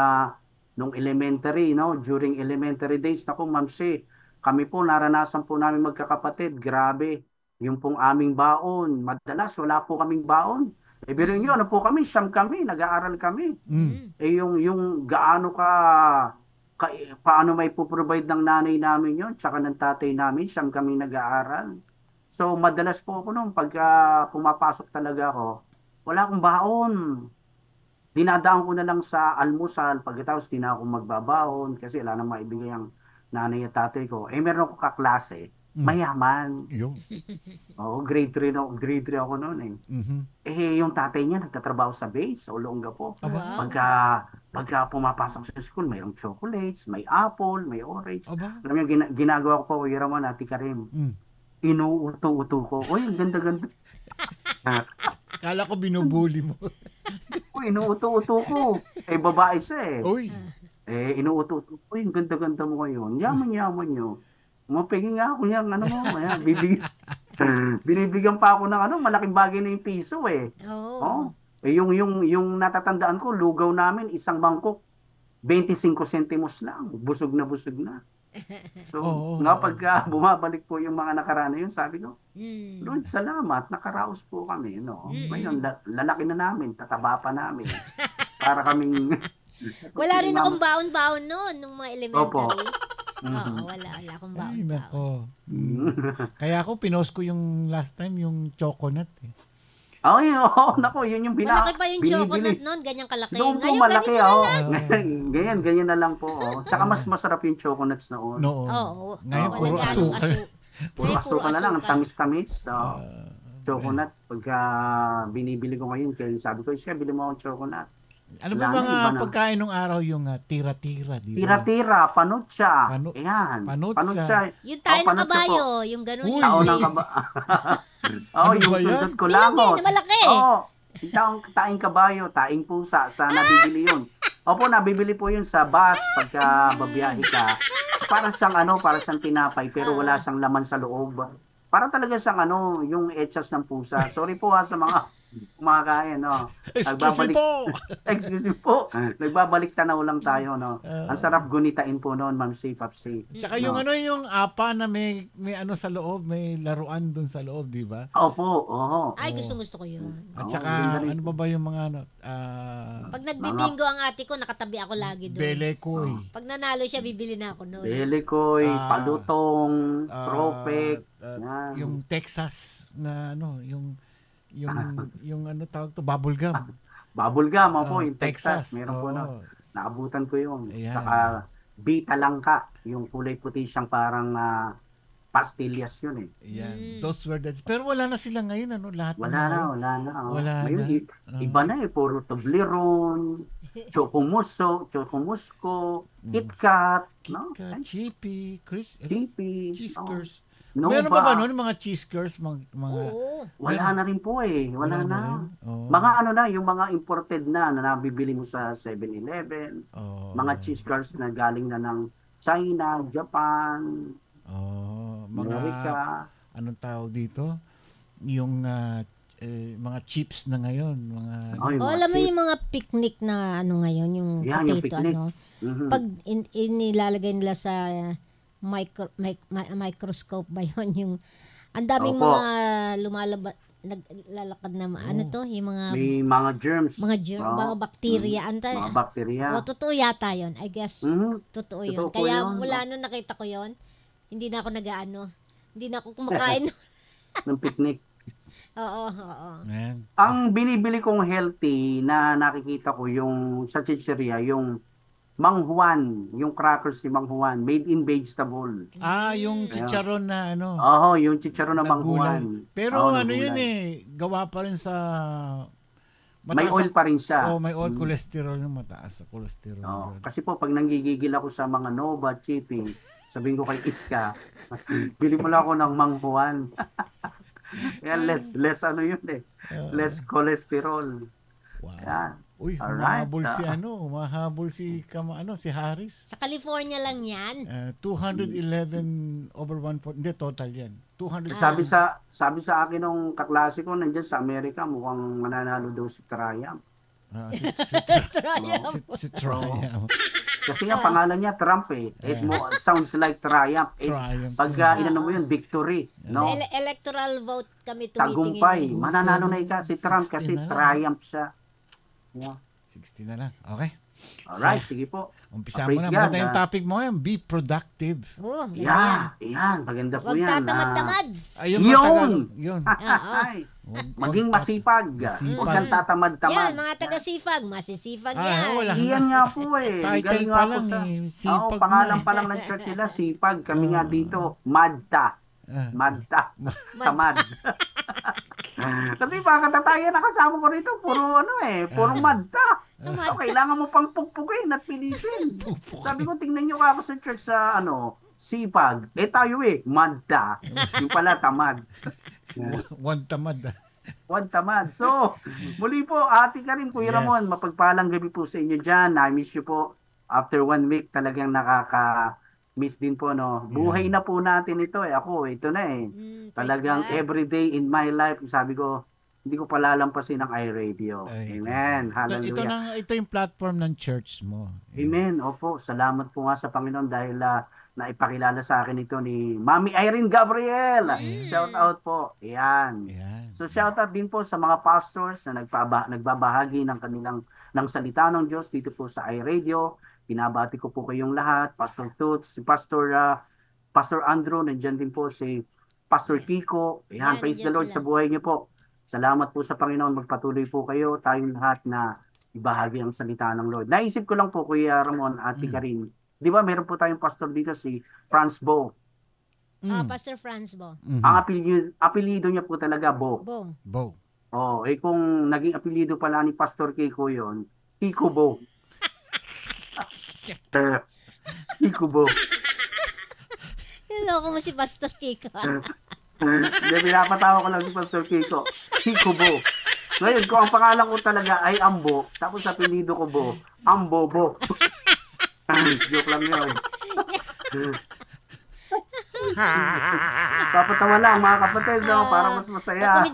nung elementary, during elementary days, Ma'am C, kami po, naranasan po namin magkakapatid, grabe, yung pong aming baon, madalas wala po kaming baon. Pero yun, po kami, siyam kami, nag-aaral kami. Yung gaano paano may puprovide ng nanay namin yun, tsaka ng tatay namin, siyam kami nag-aaral. So, madalas po ako nung pagka pumapasok talaga ako, wala akong baon. Dinadaan ko na lang sa almusal, pagkatapos di na ako magbabaon kasi wala nang maibigay ang nanay at tatay ko. Meron ako kaklase, mayaman. Grade 3 ako noon yung tatay niya nagtatrabaho sa base, sa Olongapo. Pagka pumapasok sa school, mayroong chocolates, may apple, may orange. Alam mo yung ginagawa ko po, Iraman, Ate Karim. Inuuto-uto ko. Ang ganda-ganda. Kala ko binubuli mo. Inuuto-uto ko. Babae siya inuuto-uto ko. Ang ganda-ganda mo ngayon. Yaman-yaman nyo. Mapiging nga ako niya, binibigyan pa ako ng malaking bagay na yung piso yung natatandaan ko, lugaw namin, isang mangkok, 25 centimos lang. Busog na busog na. So, pagka bumabalik po yung mga nakaraan na yun, sabi ko, Lord, salamat, nakaraos po kami. Ngayon, lalaki na namin, tataba pa namin. Para kaming... Wala rin akong baon-baon noon, nung mga elementary. Wala akong baon-baon. Ay, nako. Kaya ako, pinost ko yung last time, yung choconut nako, yun yung malaki pa yung chocolate noon, ganyang kalaki. Doon po ngayon, malaki, ganyan na lang po. Tsaka mas masarap yung chocolates noon. Ngayon, puro asukal. Puro asukal na lang, ang tamis-tamis. Chocolate, pagka binibili ko ngayon, kaya sabi ko, siya, bili mo akong chocolate. Ano ba mga pagkain nung araw yung tira-tira? Tira-tira, panutsa. Ayan. Panutsa. Yung tayo ng kabayo, yung gano'n. Tao ng kabayo. Yung sundot ko lamot. Yung malaki. Taing kabayo, taing pusa. Sana nabibili yun. Nabibili po yun sa bus pagka babiyahe ka. Para siyang tinapay, pero wala siyang laman sa loob. Para talaga siyang yung etsas ng pusa. Sorry po sa mga kumakain, Excuse me po. Nagbabalik tanaw lang tayo, Ang sarap gunitain po noon, Ma'am C, Pop C. Tsaka yung yung apa na may sa loob, may laruan doon sa loob, di ba? Opo, Ay, gusto ko yun. At saka, ano ba yung mga pag nagbibingo ang ate ko, nakatabi ako lagi doon. Belekoy. Pag nanalo siya, bibili na ako noon. Belekoy, palutong, tropek. Yung Texas na yung tawag to, bubblegum. Bubblegum, yung Texas. Meron po naabutan ko yun. Saka Bita Langka, yung kulay puti siyang parang pastillas yun Those were the... Pero wala na sila ngayon, lahat. Wala na. Ngayon, na. Iba na puro Toblerone, Chocomusko, KitKat, Chippy, Cheezkers. Meron pa ba noon mga Cheezkers? Wala na rin po Wala na. Mga yung mga imported na nabibili mo sa 7-Eleven. Mga Cheezkers na galing na ng China, Japan, America. anong tawag dito? Yung mga chips na ngayon, alam mo yung mga picnic na ano ngayon, yung potato, yung pag inilalagay nila sa microscope ba yun, yung ang daming mga naglalakad na yung may mga germs, mga bacteria, mga bacteria. Totoo yata yun, I guess. Totoo yun. Kaya mula nung nakita ko yun, hindi na ako hindi na ako kumakain ng picnic. Oo. Ang binibili kong healthy na nakikita ko yung sa chicheria, yung Mang Juan, yung crackers ni Mang Juan, made in vegetable. Yung chicharon na yung chicharon na Mang Juan. Pero yun gawa pa rin sa may oil pa rin siya. May oil cholesterol, mataas sa cholesterol. Kasi po pag nanggigigil ako sa mga Nova, Chipping, sabihin ko kay Iska, bili mo lang ako ng Mang Juan. Yan, less less cholesterol. Wow. Yan. Uy, mahabol si Harris. Sa California lang yan. 211 over 140. Hindi, total yan. 200. Sabi sa akin nung kaklase ko nandiyan sa Amerika, mukhang mananalo daw si Triumph. Si Triumph. Kasi nga pangalan niya Trump eh. It sounds like Triumph. Pag inano mo yun, victory. No? Sa electoral vote kami tumitingin. Tagumpay. Mananalo na si Trump kasi Triumph siya. 60 na lang. Okay. Alright, sige po. Umpisa mo na. Maganda yung topic mo yan. Be productive. Yan. Maganda po yan. Huwag tatamad-tamad. Yun. Maging masipag. Huwag kang tatamad-tamad. Yan, mga taga-sipag. Masisipag yan. Iyan nga po eh. Title pa lang sipag. Pangalan pa lang ng church nila, sipag. Kami nga dito, Madta. Tamad. Kasi baka tataya nakasama ko rito, puro Madta. So, kailangan mo pang pukpukin at pilitin. Sabi ko, tingnan nyo ako sa church sa sipag. Tayo Madta. Yung pala, tamad. One tamad. So, muli po, Ate Karin, Kuya Ramon, mapagpalang gabi po sa inyo dyan. I-miss you po. After 1 week, talagang miss din po, Buhay na po natin ito Ako, ito na Talagang everyday in my life, sabi ko, hindi ko palalampasin ng iRadio. Amen. Hallelujah. Ito yung platform ng church mo. Amen. Opo, salamat po nga sa Panginoon dahil naipakilala sa akin ito ni Mami Irene Gabriel. Shout out po. Ayan. So shout out din po sa mga pastors na nagbabahagi ng salita ng Diyos dito po sa iRadio. Pinabati ko po kayong lahat, Pastor Toots, si Pastor Andrew, nandiyan din po si Pastor Kiko. Ayan, praise the Lord sa buhay niyo po. Salamat po sa Panginoon, magpatuloy po kayo, tayong lahat na ibahagi ang salita ng Lord. Naisip ko lang po, Kuya Ramon, Ate Karin, di ba meron po tayong pastor dito, si Franz Bo. Pastor Franz Bo. Ang apelido niya po talaga, Bo. Kung naging apelido pala ni Pastor Kiko yon, Kiko Bo. Kikubo. Niloko mo si Pastor Kiko. Pinapatawa ko lang si Pastor Kiko. Kikubo. Ngayon, kung ang pangalan ko talaga ay Ambo, tapos sa apelido ko Bo, Ambobo. Joke lang yun. Papatawa lang mga kapatid, para mas masaya.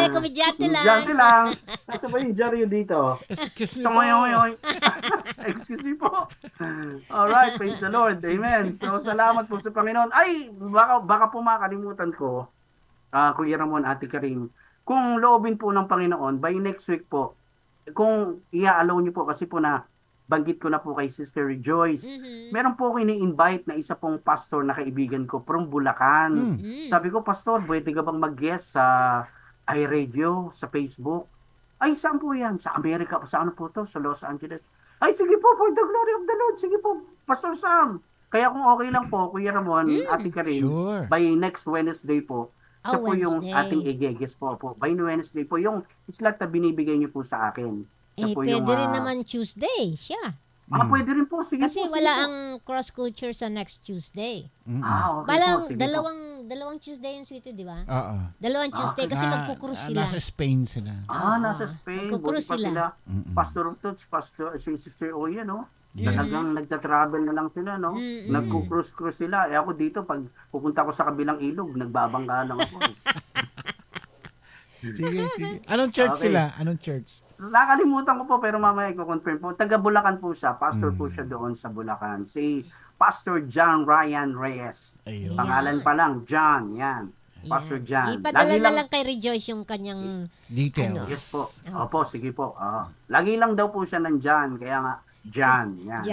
Komedyante lang. Kasi ba yung Jaryo dito? Excuse me po. Excuse me po. Alright, praise the Lord. Amen. So, salamat po sa Panginoon. Ay, baka po makalimutan ko, Kuya Ramon, Ate Karin, kung loobin po ng Panginoon, by next week po, kung i-allow niyo po, kasi po na banggit ko na po kay Sister Rejoice. Meron po ako ini-invite na isa pong pastor na kaibigan ko from Bulacan. Sabi ko, Pastor, pwede ka bang mag-guest sa iRadio, sa Facebook? Ay, saan po yan? Sa Amerika. Sa ano po to? Sa Los Angeles. Ay, sige po, for the glory of the Lord. Sige po, Pastor Sam. Kaya kung okay lang po, Kuya Ramon, Ate Karin, by next Wednesday po, siya po yung ating i-guest po. By Wednesday po, yung islat na binibigay niyo po sa akin. Pwede rin naman Tuesday siya. Pwede rin po. Sige kasi po, wala ang cross culture sa next Tuesday. Okay Balang po, sige dalawang dalawang Tuesday yung sweetie, di ba? Oo. Dalawang Tuesday kasi magkukrus sila. Nasa Spain sila. Nasa Spain. Magkukrus Buti pa sila. Pastor Toots, si Sister Oya, no? Yes. Talagang nagta-travel na lang sila, no? Nagkukrus-krus sila. Ako dito, pag pupunta ko sa kabilang ilog, nagbabangga lang ako. Sige. Anong church sila? Anong church? Nakalimutan ko po, pero mamaya i-confirm po. Taga Bulacan po siya. Pastor po siya doon sa Bulacan. Si Pastor John Ryan Reyes. Ayun. Pangalan pa lang, John. Yan. Pastor John. Ipadala na lang kay Rejoice yung kanyang details. Yes po. Opo, sige po. Lagi lang daw po siya ng John. Kaya nga, John. Yan.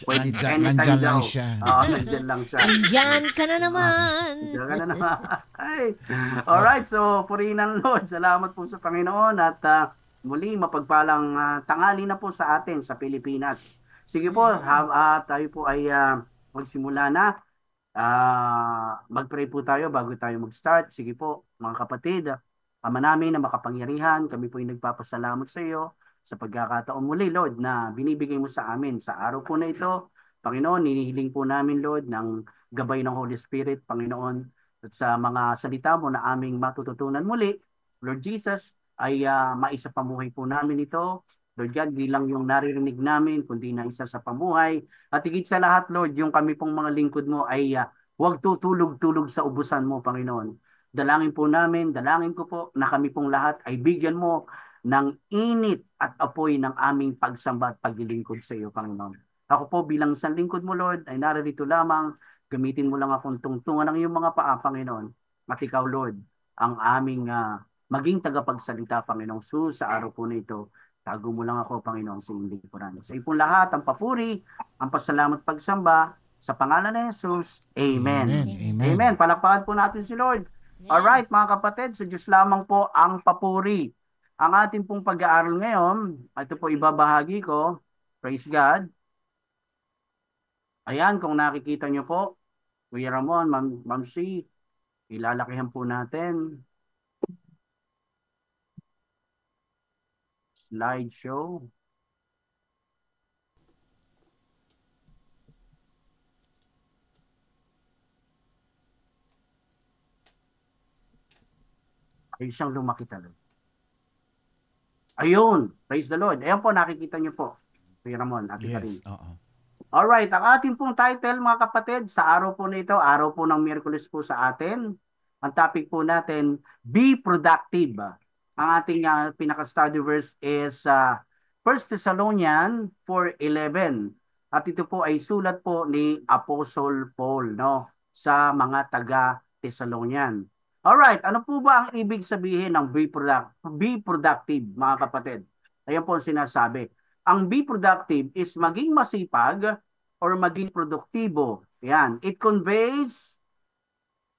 Pwede Nandyan lang siya. Nandyan lang siya. Andyan ka na naman. Andyan ka na naman. Alright, so purihin ng Lord. Salamat po sa Panginoon at muli mapagpalang tanghali na po sa atin sa Pilipinas. Sige po, tayo po ay magsimula na. Mag-pray po tayo bago tayo mag-start. Sige po, mga kapatid, Ama namin na makapangyarihan, kami po ay nagpapasalamat sa iyo sa pagkakataon muli, Lord, na binibigay mo sa amin sa araw po na ito. Panginoon, hinihiling po namin, Lord, ng gabay ng Holy Spirit, Panginoon, at sa mga salita mo na aming matututunan muli, Lord Jesus, ay maisa pamuhay po namin ito. Lord God, hindi lang yung naririnig namin, kundi na isa sa pamuhay. At higit sa lahat, Lord, yung kami pong mga lingkod mo ay huwag tutulog-tulog sa ubusan mo, Panginoon. Dalangin po namin, dalangin ko po na kami pong lahat ay bigyan mo ng init at apoy ng aming pagsamba at paglilingkod sa iyo, Panginoon. Ako po bilang isang lingkod mo, Lord, ay naririto lamang. Gamitin mo lang akong tungtungan ng iyong mga paa, Panginoon. At ikaw, Lord, ang aming maging tagapagsalita, Panginoong Sus, sa araw po na ito. Tago mo lang ako, Panginoon, sa iyong lingkuran. Sa ipong lahat, ang papuri, ang pasalamat pagsamba, sa pangalan ni Jesus. Amen. Amen. Amen. Palakpakan po natin si Lord. Alright, mga kapatid, sa Diyos lamang po ang papuri. Ang ating pong pag-aaral ngayon, ito po ibabahagi ko. Praise God. Ayan, kung nakikita nyo po, Kuya Ramon, Ma'am C, ilalakihan po natin. Slideshow. Ay siyang lumaki talaga. Ayun, praise the Lord. Ayan po, nakikita nyo po. Kuya Ramon, nakita rin. Alright, ang ating pong title, mga kapatid, sa araw po na ito, araw po ng Miyerkules po sa atin. Ang topic po natin, be productive. Ang ating pinaka-study verse is 1 Thessalonians 4:11. At ito po ay sulat po ni Apostle Paul, no, sa mga taga-Thessalonian. Alright, ano po ba ang ibig sabihin ng be productive, mga kapatid? Ayan po ang sinasabi. Ang be productive is maging masipag or maging produktibo. Yan. It conveys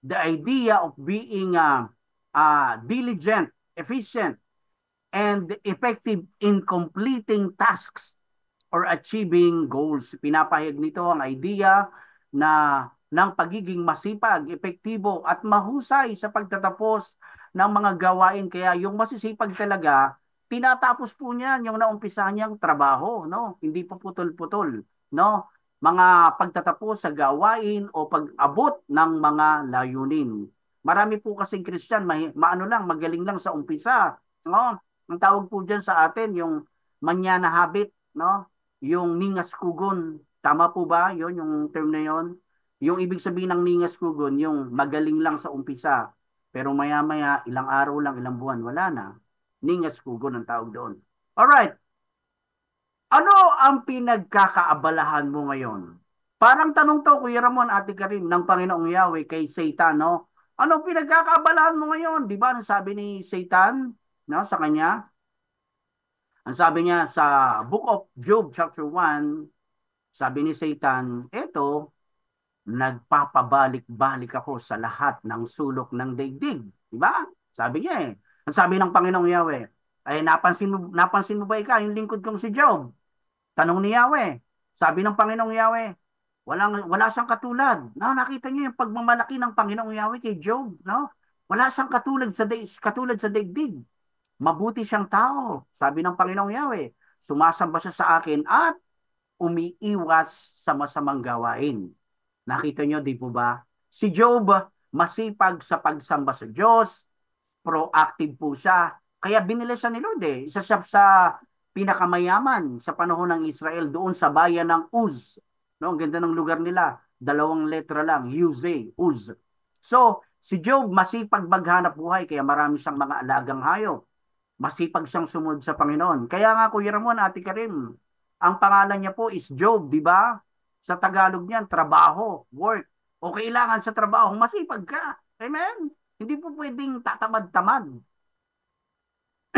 the idea of being diligent, efficient, and effective in completing tasks or achieving goals. Pinapahayag nito ang idea na ng pagiging masipag, epektibo at mahusay sa pagtatapos ng mga gawain. Kaya yung masisipag talaga, tinatapos po niyan yung naumpisahan niyang trabaho, no? Hindi po putol-putol, no? Mga pagtatapos sa gawain o pag-abot ng mga layunin. Marami po kasing Christian, magaling lang sa umpisa, no? Ang tawag po diyan sa atin yung manyana habit, no? Yung ningas kugon. Tama po ba? Yon yung term na yon. Yung ibig sabihin ng ningas kugon, yung magaling lang sa umpisa, pero maya-maya, ilang araw lang, ilang buwan, wala na. Ningas kugon ang tawag doon. Alright. Ano ang pinagkakaabalahan mo ngayon? Parang tanong to, Kuya Ramon, Ate Karim, ng Panginoong Yahweh kay Satan, no? Ano pinagkakaabalahan mo ngayon? Di ba, ang sabi ni Satan, no, sa kanya? Ang sabi niya sa Book of Job, chapter 1, sabi ni Satan, eto, nagpapabalik-balik ako sa lahat ng sulok ng daigdig. Diba? Sabi niya eh. Ang sabi ng Panginoong Yahweh, ay napansin mo ba ikaw, yung lingkod kong si Job? Tanong ni Yahweh. Sabi ng Panginoong Yahweh, wala siyang katulad. No, nakita niyo yung pagmamalaki ng Panginoong Yahweh kay Job, no? Wala siyang katulad sa daigdig. Mabuti siyang tao. Sabi ng Panginoong Yahweh, sumasamba siya sa akin at umiiwas sa masamang gawain. Nakita nyo, di po ba? Si Job, masipag sa pagsamba sa Diyos, proactive po siya. Kaya binili siya ni Lord eh. Isa siya sa pinakamayaman sa panahon ng Israel doon sa bayan ng Uz. No, ang ganda ng lugar nila. 2 letra lang, Uz. So, si Job masipag maghanap buhay kaya marami siyang mga alagang hayop. Masipag siyang sumunod sa Panginoon. Kaya nga Kuya Ramon, Ate Karim, ang pangalan niya po is Job, di ba? Sa Tagalog niyan, trabaho, work. O kailangan sa trabaho, masipag ka. Amen? Hindi po pwedeng tatamad-tamad.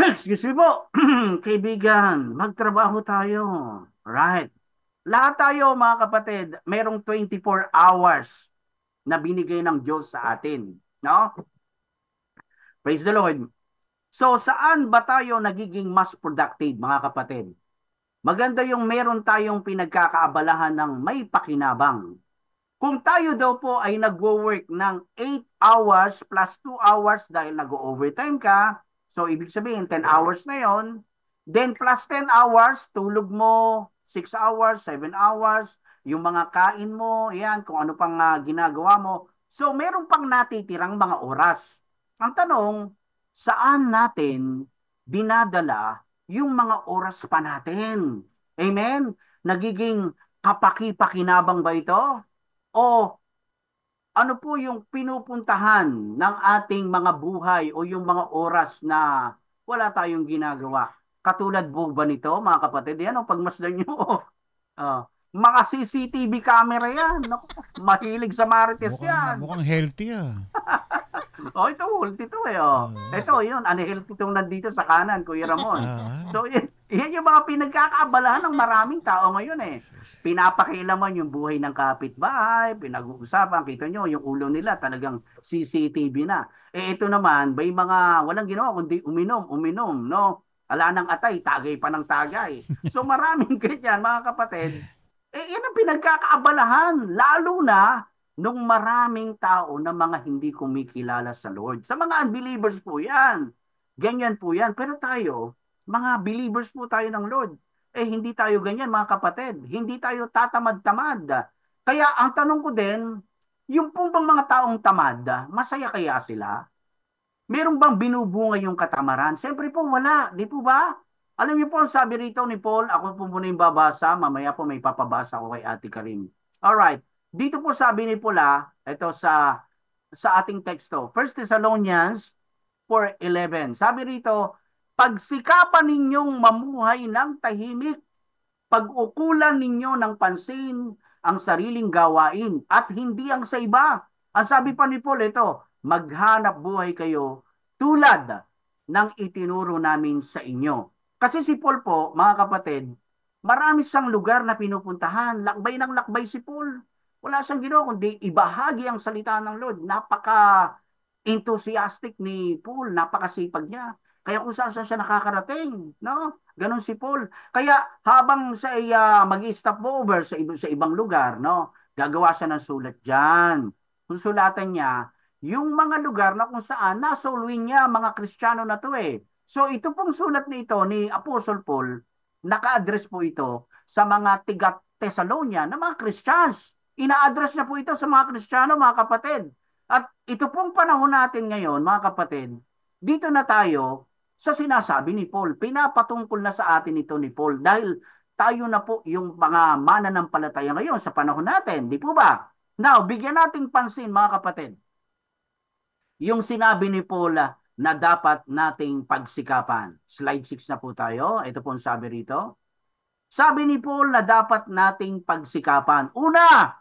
Excuse me po, kaibigan, magtrabaho tayo. Right. Lahat tayo mga kapatid, merong 24 hours na binigay ng Diyos sa atin. No? Praise the Lord. So, saan ba tayo nagiging mas productive mga kapatid? Maganda yung meron tayong pinagkakaabalahan ng may pakinabang. Kung tayo daw po ay nagwo-work ng 8 hours plus 2 hours dahil nag-overtime ka, so ibig sabihin 10 hours na yon, then plus 10 hours, tulog mo, 6 hours, 7 hours, yung mga kain mo, yan, kung ano pang ginagawa mo. So meron pang natitirang mga oras. Ang tanong, saan natin dinadala yung mga oras pa natin? Amen? Nagiging kapaki-pakinabang ba ito? O ano po yung pinupuntahan ng ating mga buhay o yung mga oras na wala tayong ginagawa? Katulad po ba nito, mga kapatid? Yan, pagmasdan nyo. Mga CCTV camera yan. Mahilig sa Marites yan. Mukhang healthy ito, healthy to eh. Ito, yun, unhealthy itong nandito sa kanan, Kuya Ramon. So, yan yung mga pinagkakaabalahan ng maraming tao ngayon eh. Pinapakialaman yung buhay ng kapitbahay, pinag-uusapan, kita nyo, yung ulo nila talagang CCTV na. Ito naman, may mga walang ginawa kundi uminom, no? Ala ng atay, tagay pa ng tagay. So, maraming ganyan, mga kapatid. Yan ang pinagkakaabalahan, lalo na nung maraming tao na mga hindi kumikilala sa Lord. Sa mga unbelievers po yan. Ganyan po yan. Pero tayo, mga believers po tayo ng Lord. Hindi tayo ganyan mga kapatid. Hindi tayo tatamad-tamad. Kaya ang tanong ko din, yung pong bang mga taong tamad, masaya kaya sila? Meron bang binubunga yung katamaran? Siyempre po wala. Di po ba? Alam niyo po, sabi rito ni Paul, ako po muna yung babasa, mamaya po may papabasa ko kay Ate Karim. Alright. Dito po sabi ni Paula, ito sa ating teksto, 1 Thessalonians 4:11. Sabi rito, pagsikapan ninyong mamuhay ng tahimik, pag-ukulan ninyo ng pansin ang sariling gawain at hindi ang sa iba. Ang sabi pa ni Paul ito, maghanap buhay kayo tulad ng itinuro namin sa inyo. Kasi si Paul po, mga kapatid, marami siyang lugar na pinupuntahan. Lakbay ng lakbay si Paul. Wala siyang ginawa kundi ibahagi ang salita ng Lord. Napaka-enthusiastic ni Paul, napakasipag niya. Kaya kung saan siya nakakarating, no? Ganon si Paul. Kaya habang siya ay mag-stop over sa ibang lugar, no? Gagawa siya ng sulat diyan. Susulatan niya yung mga lugar na kung saan nasolwin niya mga Kristiyano na to eh. So ito pong sulat nito ni Apostle Paul, naka-address po ito sa mga tiga-Thessalonia na mga Christians. Ina-address niya po ito sa mga Kristiyano, mga kapatid. At ito pong panahon natin ngayon, mga kapatid, dito na tayo sa sinasabi ni Paul. Pinapatungkol na sa atin ito ni Paul dahil tayo na po yung mga mananampalataya ngayon sa panahon natin. Di po ba? Now, bigyan nating pansin, mga kapatid, yung sinabi ni Paul na dapat nating pagsikapan. Slide 6 na po tayo. Ito po ang sabi rito. Sabi ni Paul na dapat nating pagsikapan. Una,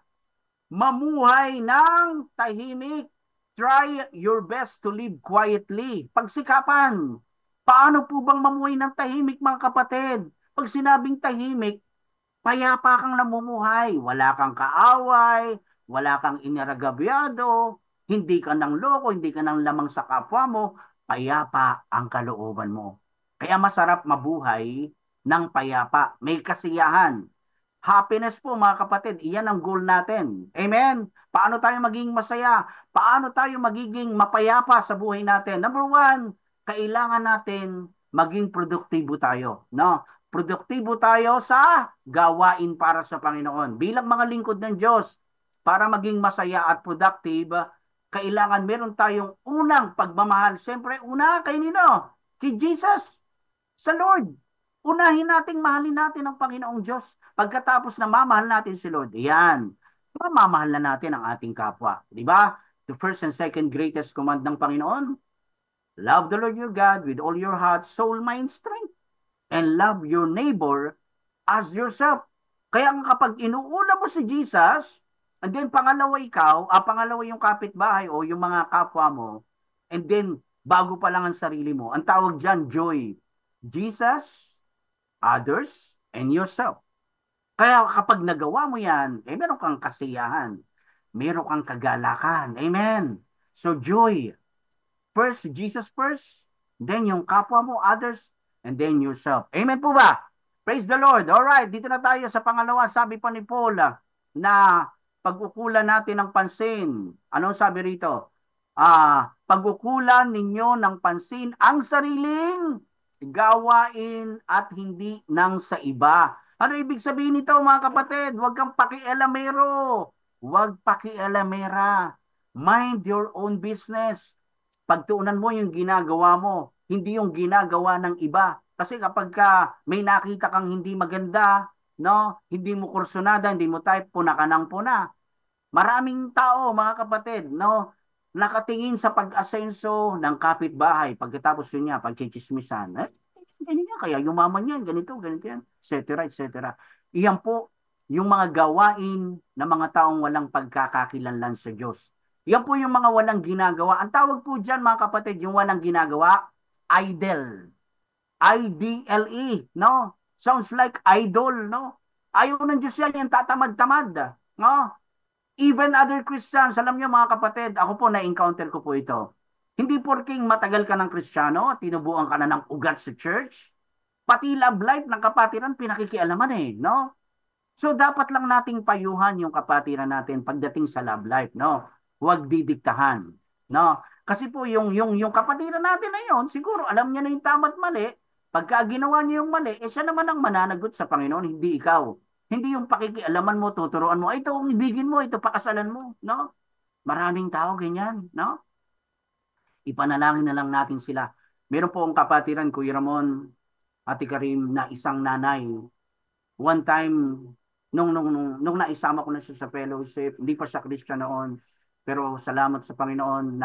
mamuhay ng tahimik. Try your best to live quietly. Pagsikapan. Paano po bang mamuhay ng tahimik, mga kapatid? Pag sinabing tahimik, payapa kang namumuhay. Wala kang kaaway, wala kang inaragabyado, hindi ka nang loko, hindi ka nang lamang sa kapwa mo, payapa ang kalooban mo. Kaya masarap mabuhay ng payapa. May kasiyahan. Happiness po, mga kapatid, iyan ang goal natin. Amen? Paano tayo magiging masaya? Paano tayo magiging mapayapa sa buhay natin? Number 1, kailangan natin maging produktibo tayo. No? Produktibo tayo sa gawain para sa Panginoon. Bilang mga lingkod ng Diyos, para maging masaya at productive, kailangan meron tayong unang pagmamahal. Siyempre, una kay nino? Kay Jesus, sa Lord. Unahin nating mahalin natin ang Panginoong Diyos. Pagkatapos na mamahal natin si Lord, yan, mamamahal na natin ang ating kapwa. Di ba? The first and second greatest command ng Panginoon, love the Lord your God with all your heart, soul, mind, strength, and love your neighbor as yourself. Kaya kapag inuuna mo si Jesus, and then pangalawa ikaw, pangalawa yung kapitbahay o yung mga kapwa mo, and then bago pa lang ang sarili mo, ang tawag dyan, joy. Jesus, others, and yourself. Kaya kapag nagawa mo yan, meron kang kasiyahan, meron kang kagalakan. Amen. So joy. First, Jesus first, then yung kapwa mo, others, and then yourself. Amen po ba? Praise the Lord. Alright, dito na tayo sa pangalawa. Sabi pa ni Paul na pag-ukulan natin ng pansin. Anong sabi rito? Pag-ukulan ninyo ng pansin ang sariling gawain at hindi nang sa iba. Ano ibig sabihin nito mga kapatid? Huwag kang pakialamero. Huwag pakialamera. Mind your own business. Pagtuunan mo yung ginagawa mo, hindi yung ginagawa ng iba. Kasi kapag may nakita kang hindi maganda, no, hindi mo kursunada, hindi mo type, puna ka ng puna. Maraming tao, mga kapatid, no, nakatingin sa pag-asenso ng kapitbahay. Pagkatapos yun niya, pagchichismisan, ganyan kaya yumaman yan, ganito yan, etc., etc. Iyan po yung mga gawain ng mga taong walang pagkakakilanlan sa Diyos. Yan po yung mga walang ginagawa. Ang tawag po dyan, mga kapatid, yung walang ginagawa, idle. I-D-L-E, no? Sounds like idol, no? Ayaw ng Diyos yan, yung tatamad-tamad, no? Even other Christians, alam niyo mga kapatid, ako po na-encounter ko po ito. Hindi porking matagal ka ng Kristiyano, tinubuan ka na ng ugat sa church, pati love life ng kapatiran, pinakikialaman no? So, dapat lang nating payuhan yung kapatiran natin pagdating sa love life, no? Huwag didiktahan, no? Kasi po yung kapatiran natin na yun, siguro alam niya na yung tama at mali. Pagka ginawa niya yung mali, siya naman ang mananagot sa Panginoon, hindi ikaw. Hindi yung pakikialaman mo, tuturuan mo, ito ang ibigin mo, ito pakasalan mo, no? Maraming tao ganyan, no? Ipanalangin na lang natin sila. Meron po ang kapatiran, Kuya Ramon, Ate Karim, na isang nanay. One time, nung naisama ko na siya sa fellowship, hindi pa siya Christian noon, pero salamat sa Panginoon,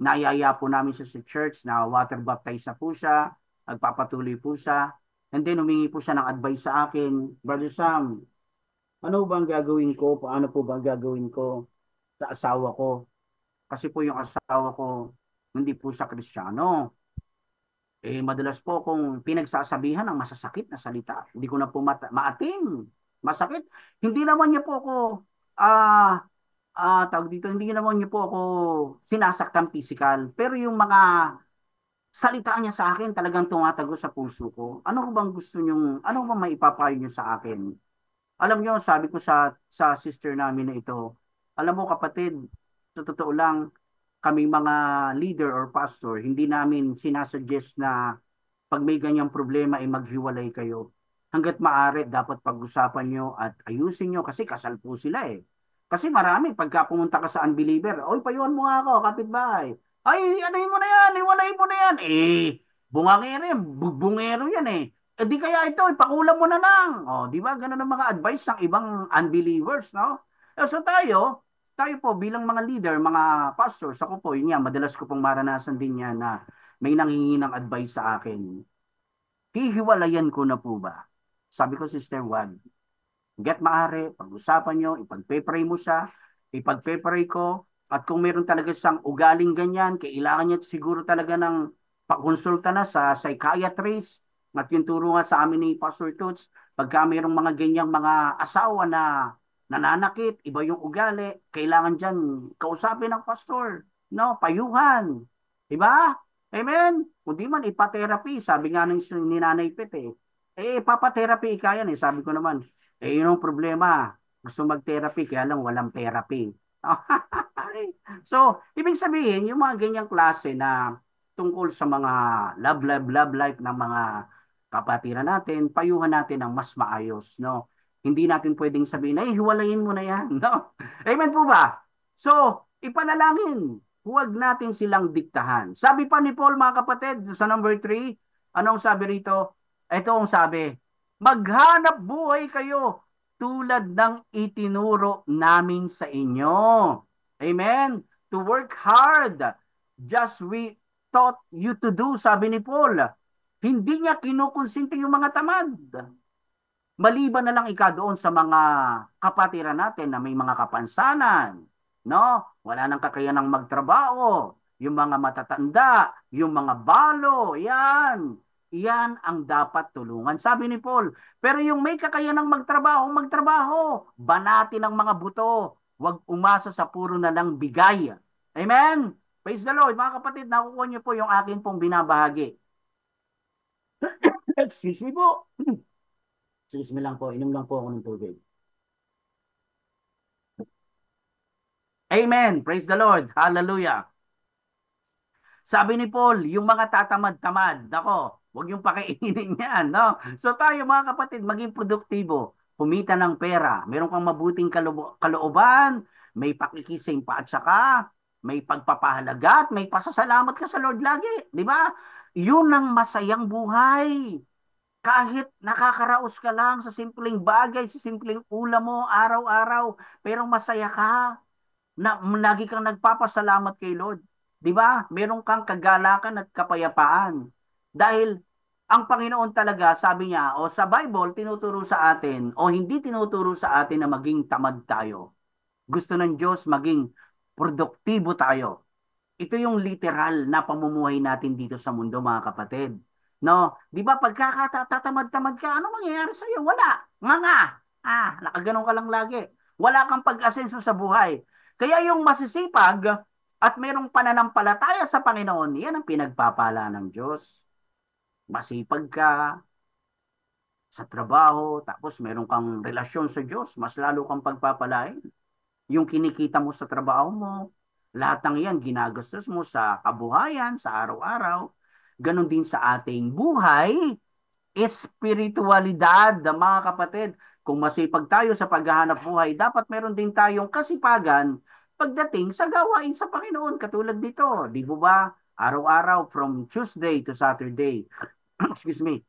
naiyaya po namin siya sa church, na water baptize na po siya, nagpapatuloy po siya, and then humingi po siya ng advice sa akin, Brother Sam, ano ba ang gagawin ko? Paano po ba ang gagawin ko sa asawa ko? Kasi po yung asawa ko, hindi po siya Kristiyano. Madalas po kung pinagsasabihan ng masasakit na salita, hindi ko na po maating. Masakit. Hindi naman niya po ako, tawag dito, hindi naman niyo po ako sinasaktan physical. Pero yung mga salita niya sa akin talagang tumatago sa puso ko. Ano bang gusto niyo, ano bang maipapayo niyo sa akin? Alam niyo, sabi ko sa sister namin na ito, alam mo kapatid, sa totoo lang, kaming mga leader or pastor, hindi namin sinasuggest na pag may ganyang problema ay maghiwalay kayo. Hanggat maaari, dapat pag-usapan nyo at ayusin nyo kasi kasal po sila Kasi marami, pagka pumunta ka sa unbeliever, oy, payuhan mo nga ako, kapitbahay. Ay, anuhin mo na yan, iwalayin mo na yan. Bungangero yan, bungero yan di kaya ito, ipakulam mo na lang. Di ba? Ganun ang mga advice ng ibang unbelievers, no? So tayo po bilang mga leader, mga pastors, ako po, yun yan, madalas ko pong maranasan din yan na may nanghingi ng advice sa akin. Hihiwalayan ko na po ba? Sabi ko, Sister Juan, get maaari, pag-usapan nyo, ipag-pray mo siya, ipag-pray ko, at kung meron talaga siyang ugaling ganyan, kailangan niya siguro talaga ng pakonsulta na sa psychiatrist, at yung turo nga sa amin ni Pastor Toots, pagka mayroong mga ganyang mga asawa na nananakit, iba yung ugali, kailangan dyan kausapin ng pastor, no? Payuhan. Diba? Amen? Kung di man, ipatherapy, sabi nga ng Nanay Pet papatherapy ka yan sabi ko naman. Yun ang problema. Gusto mag-therapy, kaya lang walang therapy. So, ibig sabihin, yung mga ganyang klase na tungkol sa mga love life ng mga kapatiran natin, payuhan natin ng mas maayos, no? Hindi natin pwedeng sabihin, ay, hiwalayin mo na yan, no? Amen po ba? So, Ipanalangin. Huwag natin silang diktahan. Sabi pa ni Paul, mga kapatid, sa number 3, anong sabi rito? Ito ang sabi, maghanap buhay kayo tulad ng itinuro namin sa inyo. Amen? To work hard, just we taught you to do, sabi ni Paul. Hindi niya kinukonsinti yung mga tamad. Maliban na lang doon sa mga kapatiran natin na may mga kapansanan, no? Wala nang kakayanang magtrabaho, yung mga matatanda, yung mga balo, yan. Yan ang dapat tulungan, sabi ni Paul. Pero yung may kakayanang magtrabaho, magtrabaho. Banatin ang mga buto. Huwag umasa sa puro na lang bigay. Amen? Praise the Lord. Mga kapatid, nakukuha niyo po yung akin pong binabahagi. Excuse me po. Excuse me lang po, inom lang po ako ng tubig. Amen. Praise the Lord. Hallelujah. Sabi ni Paul, yung mga tatamad-tamad, nako, huwag yung pakainin yan, no? So tayo mga kapatid, maging produktibo, kumita ng pera, meron kang mabuting kalooban, may pakikisimpa at saka, may pagpapahalaga at may pasasalamat ka sa Lord lagi, di ba? Yun ang masayang buhay. Kahit nakakaraos ka lang sa simpleng bagay, sa simpleng ulam mo araw-araw, pero masaya ka, na lagi kang nagpapasalamat kay Lord. 'Di ba? Meron kang kagalakan at kapayapaan. Dahil ang Panginoon talaga, sabi niya, o sa Bible, tinuturo sa atin, o hindi tinuturo sa atin na maging tamad tayo. Gusto ng Diyos maging produktibo tayo. Ito yung literal na pamumuhay natin dito sa mundo, mga kapatid. No, 'di ba pagkakatatamad-tamad ka, ano mangyayari sa iyo? Wala. Nakaganon ka lang lagi. Wala kang pag-asenso sa buhay. Kaya yung masisipag at merong pananampalataya sa Panginoon, yan ang pinagpapala ng Diyos. Masipag ka sa trabaho, tapos meron kang relasyon sa Diyos, mas lalo kang pagpapalain. Yung kinikita mo sa trabaho mo, lahat ng yan ginagastos mo sa kabuhayan, sa araw-araw. Ganon din sa ating buhay, espiritualidad, mga kapatid. Kung masipag tayo sa paghahanap buhay, dapat meron din tayong kasipagan pagdating sa gawain sa Panginoon. Katulad dito, di ba ba? Araw-araw from Tuesday to Saturday. Excuse me.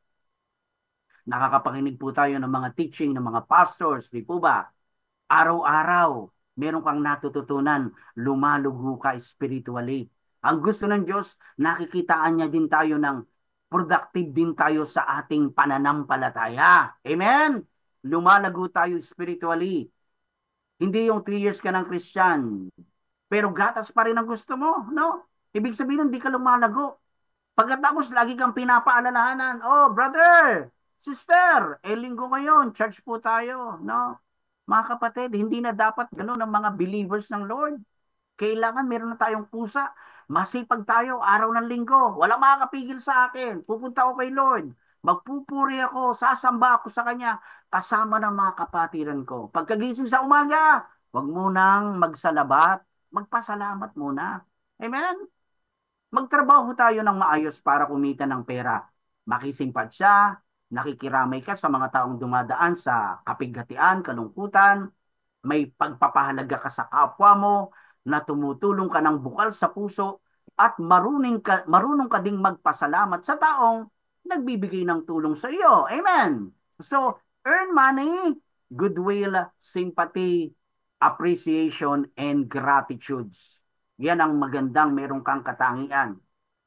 Nakakapakinig po tayo ng mga teaching ng mga pastors, di po ba? Araw-araw, meron kang natututunan, lumalugo ka spiritually. Ang gusto ng Diyos, nakikitaan niya din tayo ng productive din tayo sa ating pananampalataya. Amen? Lumalago tayo spiritually. Hindi yung 3 years ka ng Christian, pero gatas pa rin ang gusto mo, no? Ibig sabihin, hindi ka lumalago. Pagkatapos, lagi kang pinapaalalahanan, oh, brother, sister, linggo ngayon, church po tayo, no? Mga kapatid, hindi na dapat gano'n ang mga believers ng Lord. Kailangan meron na tayong pusa. Masipag tayo, araw ng linggo. Walang makakapigil sa akin. Pupunta ako kay Lord. Magpupuri ako, sasamba ako sa Kanya, kasama ng mga kapatiran ko. Pagkagising sa umaga, huwag munang magsalabat, magpasalamat muna. Amen? Magtrabaho tayo ng maayos para kumita ng pera. Makisimpad siya, nakikiramay ka sa mga taong dumadaan sa kapighatian, kalungkutan, may pagpapahalaga ka sa kapwa mo, na tumutulong ka ng bukal sa puso, at marunong ka ding magpasalamat sa taong nagbibigay ng tulong sa iyo. Amen? So, earn money, goodwill, sympathy, appreciation, and gratitudes. Yan ang magandang meron kang katangian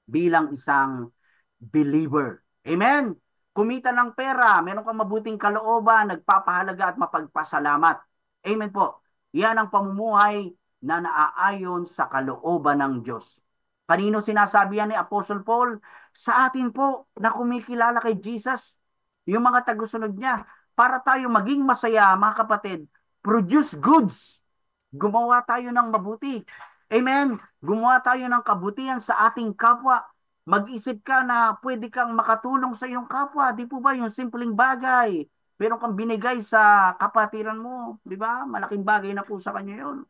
bilang isang believer. Amen? Kumita ng pera, meron kang mabuting kalooban, nagpapahalaga at mapagpasalamat. Amen po. Yan ang pamumuhay na naaayon sa kalooban ng Diyos. Kanino sinasabi yan ni Apostle Paul? Sa atin po na kumikilala kay Jesus, yung mga tagusunod niya, para tayo maging masaya, mga kapatid, produce goods. Gumawa tayo ng mabuti. Amen? Gumawa tayo ng kabutihan sa ating kapwa. Mag-isip ka na pwede kang makatulong sa iyong kapwa. Di po ba yung simpleng bagay? Pero kang binigay sa kapatiran mo, di ba? Malaking bagay na po sa kanya yun.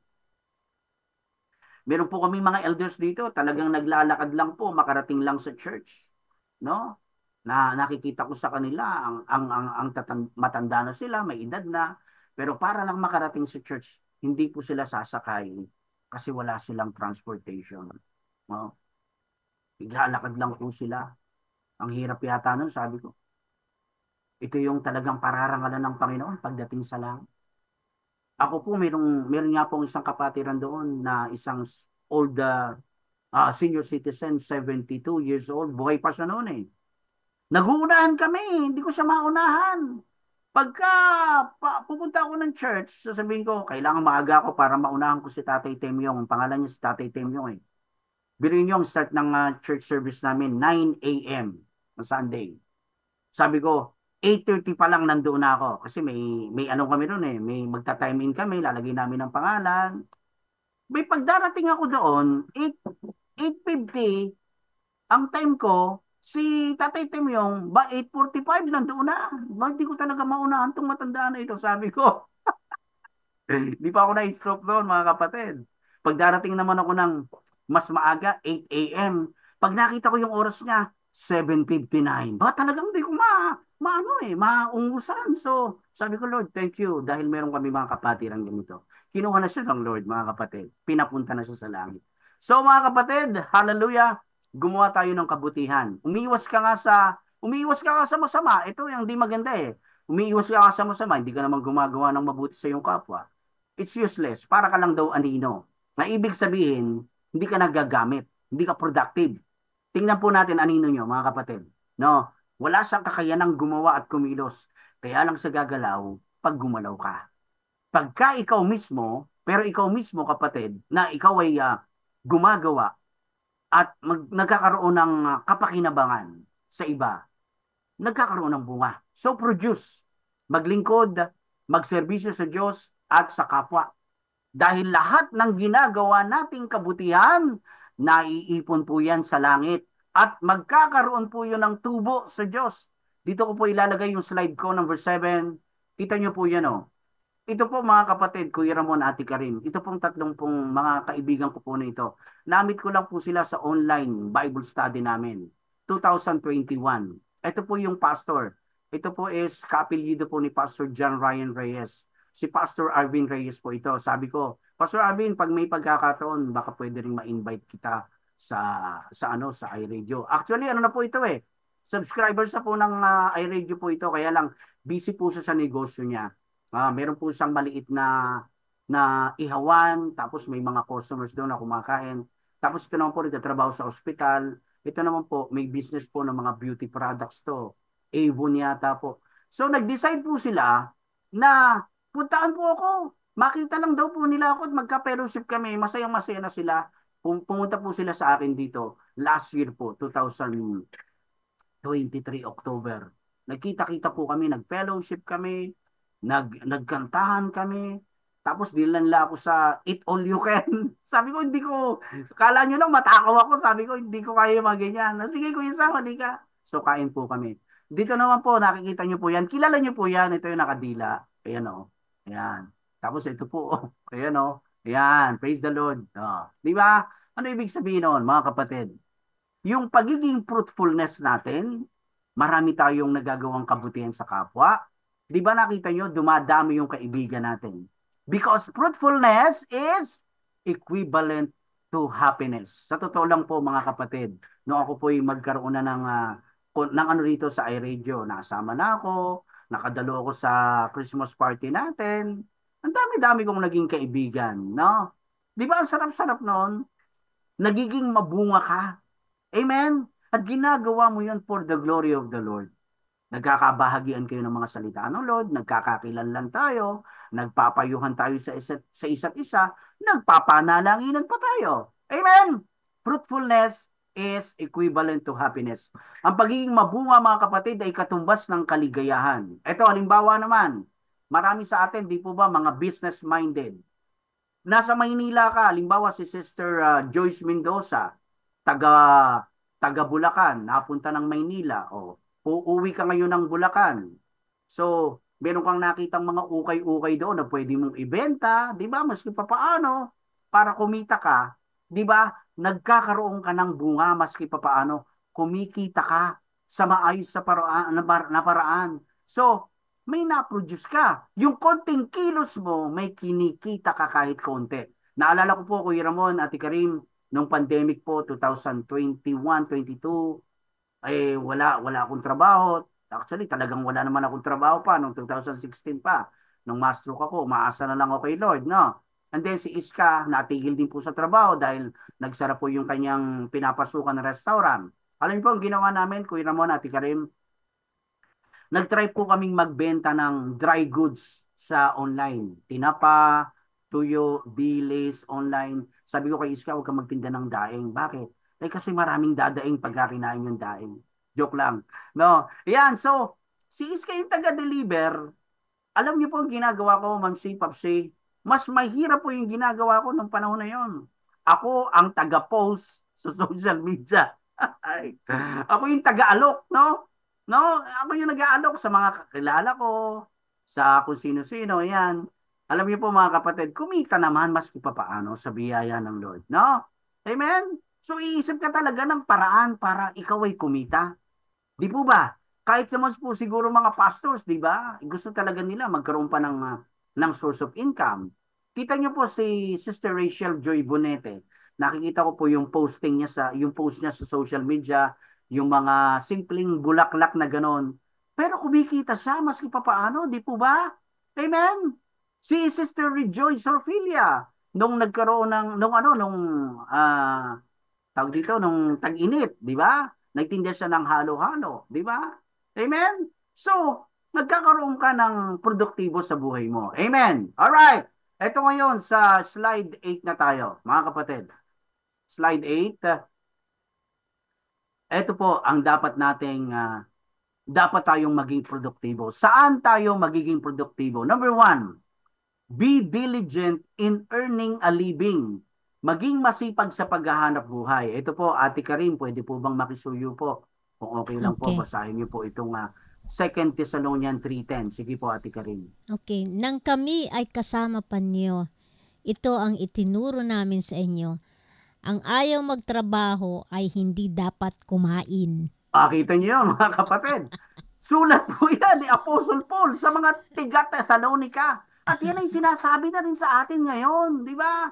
Meron po kami mga elders dito, talagang naglalakad lang po, makarating lang sa church. No? Na nakikita ko sa kanila, matanda na sila, may edad na, pero para lang makarating sa church, hindi po sila sasakay kasi wala silang transportation. No? Naglalakad lang po sila. Ang hirap yata nun, sabi ko. Ito yung talagang pararangalan ng Panginoon pagdating sa langit. Ako po, meron nga pong isang kapatiran doon na isang old senior citizen, 72 years old. Buhay pa siya noon eh. Naguunahan kami, hindi ko siya maunahan. Pagka pupunta ako ng church, sasabihin ko, kailangan maaga ako para maunahan ko si Tatay Temyong. Ang pangalan niya si Tatay Temyong eh. Biruin niyo ang start ng church service namin, 9 a.m. on Sunday. Sabi ko, 8:30 pa lang nandoon na ako. Kasi may ano kami doon eh. May magta-time in kami, lalagay namin ng pangalan. May pagdarating ako doon, 8:50, ang time ko, si Tatay Temyong, 8:45 nandoon na. Ba, hindi ko talaga maunahan itong matandaan na ito, sabi ko. Hindi pa ako na-stroke doon, mga kapatid. Pagdarating naman ako ng mas maaga, 8 a.m. Pag nakita ko yung oras niya, 7:59. Ba, talagang hindi ko maungusan. So, sabi ko, Lord, thank you. Dahil meron kami mga kapatiran ganito. Kinuha na siya ng Lord, mga kapatid. Pinapunta na siya sa langit. So, mga kapatid, hallelujah, gumawa tayo ng kabutihan. Umiiwas ka nga sa masama. Ito yung di maganda eh. Umiiwas ka nga sa masama, hindi ka naman gumagawa ng mabuti sa iyong kapwa. It's useless. Para ka lang daw anino. Na ibig sabihin, hindi ka nagagamit. Hindi ka productive. Tingnan po natin anino nyo, mga kapatid. No? Wala siyang kakayanang gumawa at kumilos. Kaya lang sa gagalaw, pag gumalaw ka. Pagka ikaw mismo, pero ikaw mismo, kapatid, na ikaw ay gumagawa at nagkakaroon ng kapakinabangan sa iba, nagkakaroon ng bunga. So produce. Maglingkod, magserbisyo sa Diyos at sa kapwa. Dahil lahat ng ginagawa nating kabutihan, naiipon po yan sa langit. At magkakaroon po yun ng tubo sa Diyos. Dito ko po ilalagay yung slide ko, number 7. Kita nyo po yan o. Ito po mga kapatid, Kuya Ramon, Ate Karim. Ito pong tatlong pong mga kaibigan ko po na ito. Namit ko lang po sila sa online Bible study namin. 2021. Ito po yung pastor. Ito po is kaapelyido po ni Pastor John Ryan Reyes. Si Pastor Arvin Reyes po ito. Sabi ko, Pastor Arvin, pag may pagkakataon, baka pwede rin ma-invite kita sa iRadio. Actually, ano na po ito eh. Subscribers na po ng iRadio po ito. Kaya lang, busy po siya sa negosyo niya. Meron po siyang maliit na ihawan. Tapos may mga customers doon na kumakain. Tapos ito naman po, nagtatrabaho sa ospital. Ito naman po, may business po ng mga beauty products to. Avon yata po. So, nag-decide po sila na puntaan po ako. Makita lang daw po nila ako at magka-fellowship kami. Masayang-masaya na sila. Pumunta po sila sa akin dito last year po, 2023 October. Nagkita-kita po kami, nag-fellowship kami, nagkantahan kami. Tapos dilan nila ako sa Eat All You Can. Sabi ko, kala nyo lang matakaw ako. Sabi ko, hindi ko kaya mag-ganyan. Sige ko isa, hindi ka. So, kain po kami. Dito naman po, nakikita nyo po yan. Kilala nyo po yan. Ito yung nakadila. Ayan o. Ayan. Tapos ito po. Ayan o. Ayan. Praise the Lord. Di ba? Ano ibig sabihin noon, mga kapatid? Yung pagiging fruitfulness natin, marami tayong nagagawang kabutihan sa kapwa. Di ba nakita nyo, dumadami yung kaibigan natin. Because fruitfulness is equivalent to happiness. Sa totoo lang po mga kapatid, nung ako po magkaroon na ng ano dito sa iRadio, nasama na ako, nakadalo ako sa Christmas party natin. Ang dami-dami kong naging kaibigan, no? Di ba ang sarap-sarap noon? Nagiging mabunga ka. Amen? At ginagawa mo yun for the glory of the Lord. Nagkakabahagian kayo ng mga salita ng Lord, nagkakakilanlan tayo, nagpapayuhan tayo sa isa't isa, nagpapanalanginan pa tayo. Amen? Fruitfulness is equivalent to happiness. Ang pagiging mabunga, mga kapatid, ay katumbas ng kaligayahan. Ito, halimbawa naman, marami sa atin, di po ba, mga business-minded. Nasa Maynila ka, halimbawa si Sister Joyce Mendoza, taga Bulacan, napunta ng Maynila, uuwi ka ngayon ng Bulacan. So, meron kang nakitang mga ukay-ukay doon na pwede mong ibenta, di ba? Maski pa paano, para kumita ka, di ba? Nagkakaroon ka ng bunga, maski pa paano, kumikita ka sa maayos na paraan. So, may na-produce ka. Yung konting kilos mo, may kinikita ka kahit konti. Naalala ko po, Kuya Ramon, Ate Karim, nung pandemic po, 2021-22, wala akong trabaho. Actually, talagang wala naman akong trabaho pa nung 2016 pa. Nung ma-stroke ako, umaasa na lang ako kay Lord, no? And then si Iska, natigil din po sa trabaho dahil nagsara po yung kanyang pinapasukan na restaurant. Alam niyo po, ang ginawa namin, Kuya Ramon, Ate Karim, nag-try po kaming magbenta ng dry goods sa online. Tinapa, tuyo, bilis, online. Sabi ko kay Iska, huwag kang magtinda ng daing. Bakit? Kasi maraming dadaing pagka kinain yung daing. Joke lang. No? Yan, so, si Iska yung taga-deliver. Alam niyo po ang ginagawa ko, Ma'am C, Papsi, mas mahirap po yung ginagawa ko nung panahon na yon. Ako ang taga-post sa social media. Ako yung taga-alok, no? No, ako yung nag-aalok sa mga kakilala ko, sa kung sino-sino, yan. Alam niyo po mga kapatid, kumita naman maski pa paano sa biyaya ng Lord, no? Amen? So iisip ka talaga ng paraan para ikaw ay kumita. Di po ba? Kahit naman po siguro mga pastors, di ba? Gusto talaga nila magkaroon pa ng source of income. Kita niyo po si Sister Rachel Joy Bonete. Nakikita ko po yung post niya sa social media, yung mga simpleng bulaklak na ganon. Pero kumikita siya maski pa paano, di po ba? Amen? Si Sister Rejoice Orfilia, nung nagkaroon ng, tawag dito, nung tag-init, di ba? Nagtinda siya ng halo-halo, di ba? Amen? So, nagkakaroon ka ng produktibo sa buhay mo. Amen? Alright. Ito ngayon sa slide 8 na tayo, mga kapatid. Slide 8. Ito po ang dapat tayong maging produktibo. Saan tayo magiging produktibo? Number 1, be diligent in earning a living. Maging masipag sa paghahanap buhay. Ito po, Ate Karim, pwede po bang makisuyo po? Kung okay lang po, basahin niyo po itong 2 Thessalonians 3:10. Sige po, Ate Karim. Okay. Nang kami ay kasama pa niyo, ito ang itinuro namin sa inyo. Ang ayaw magtrabaho ay hindi dapat kumain. Pakita niyo yun, mga kapatid. Sulat po yan ni Apostle Paul sa mga tiga-Thessalonica. At yan ay sinasabi na rin sa atin ngayon, di ba?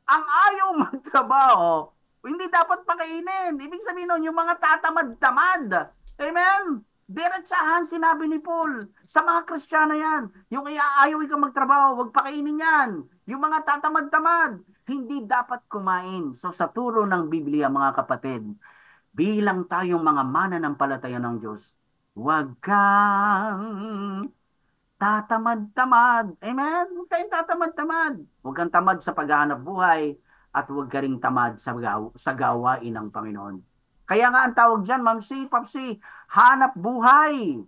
Ang ayaw magtrabaho, hindi dapat pakainin. Ibig sabihin nun, yung mga tatamad-tamad. Amen? Diretsahan sinabi ni Paul sa mga Kristiyano yan. Yung ayaw ikaw magtrabaho, wag pakainin yan. Yung mga tatamad-tamad, hindi dapat kumain. So sa turo ng Biblia, mga kapatid, bilang tayong mga mananampalataya ng Diyos, huwag kang tatamad-tamad. Amen? Huwag kang tatamad-tamad. Huwag kang tamad sa paghahanap buhay at huwag ka ring tamad sa gawain ng Panginoon. Kaya nga ang tawag dyan, Ma'am C, Papsi, hanap buhay.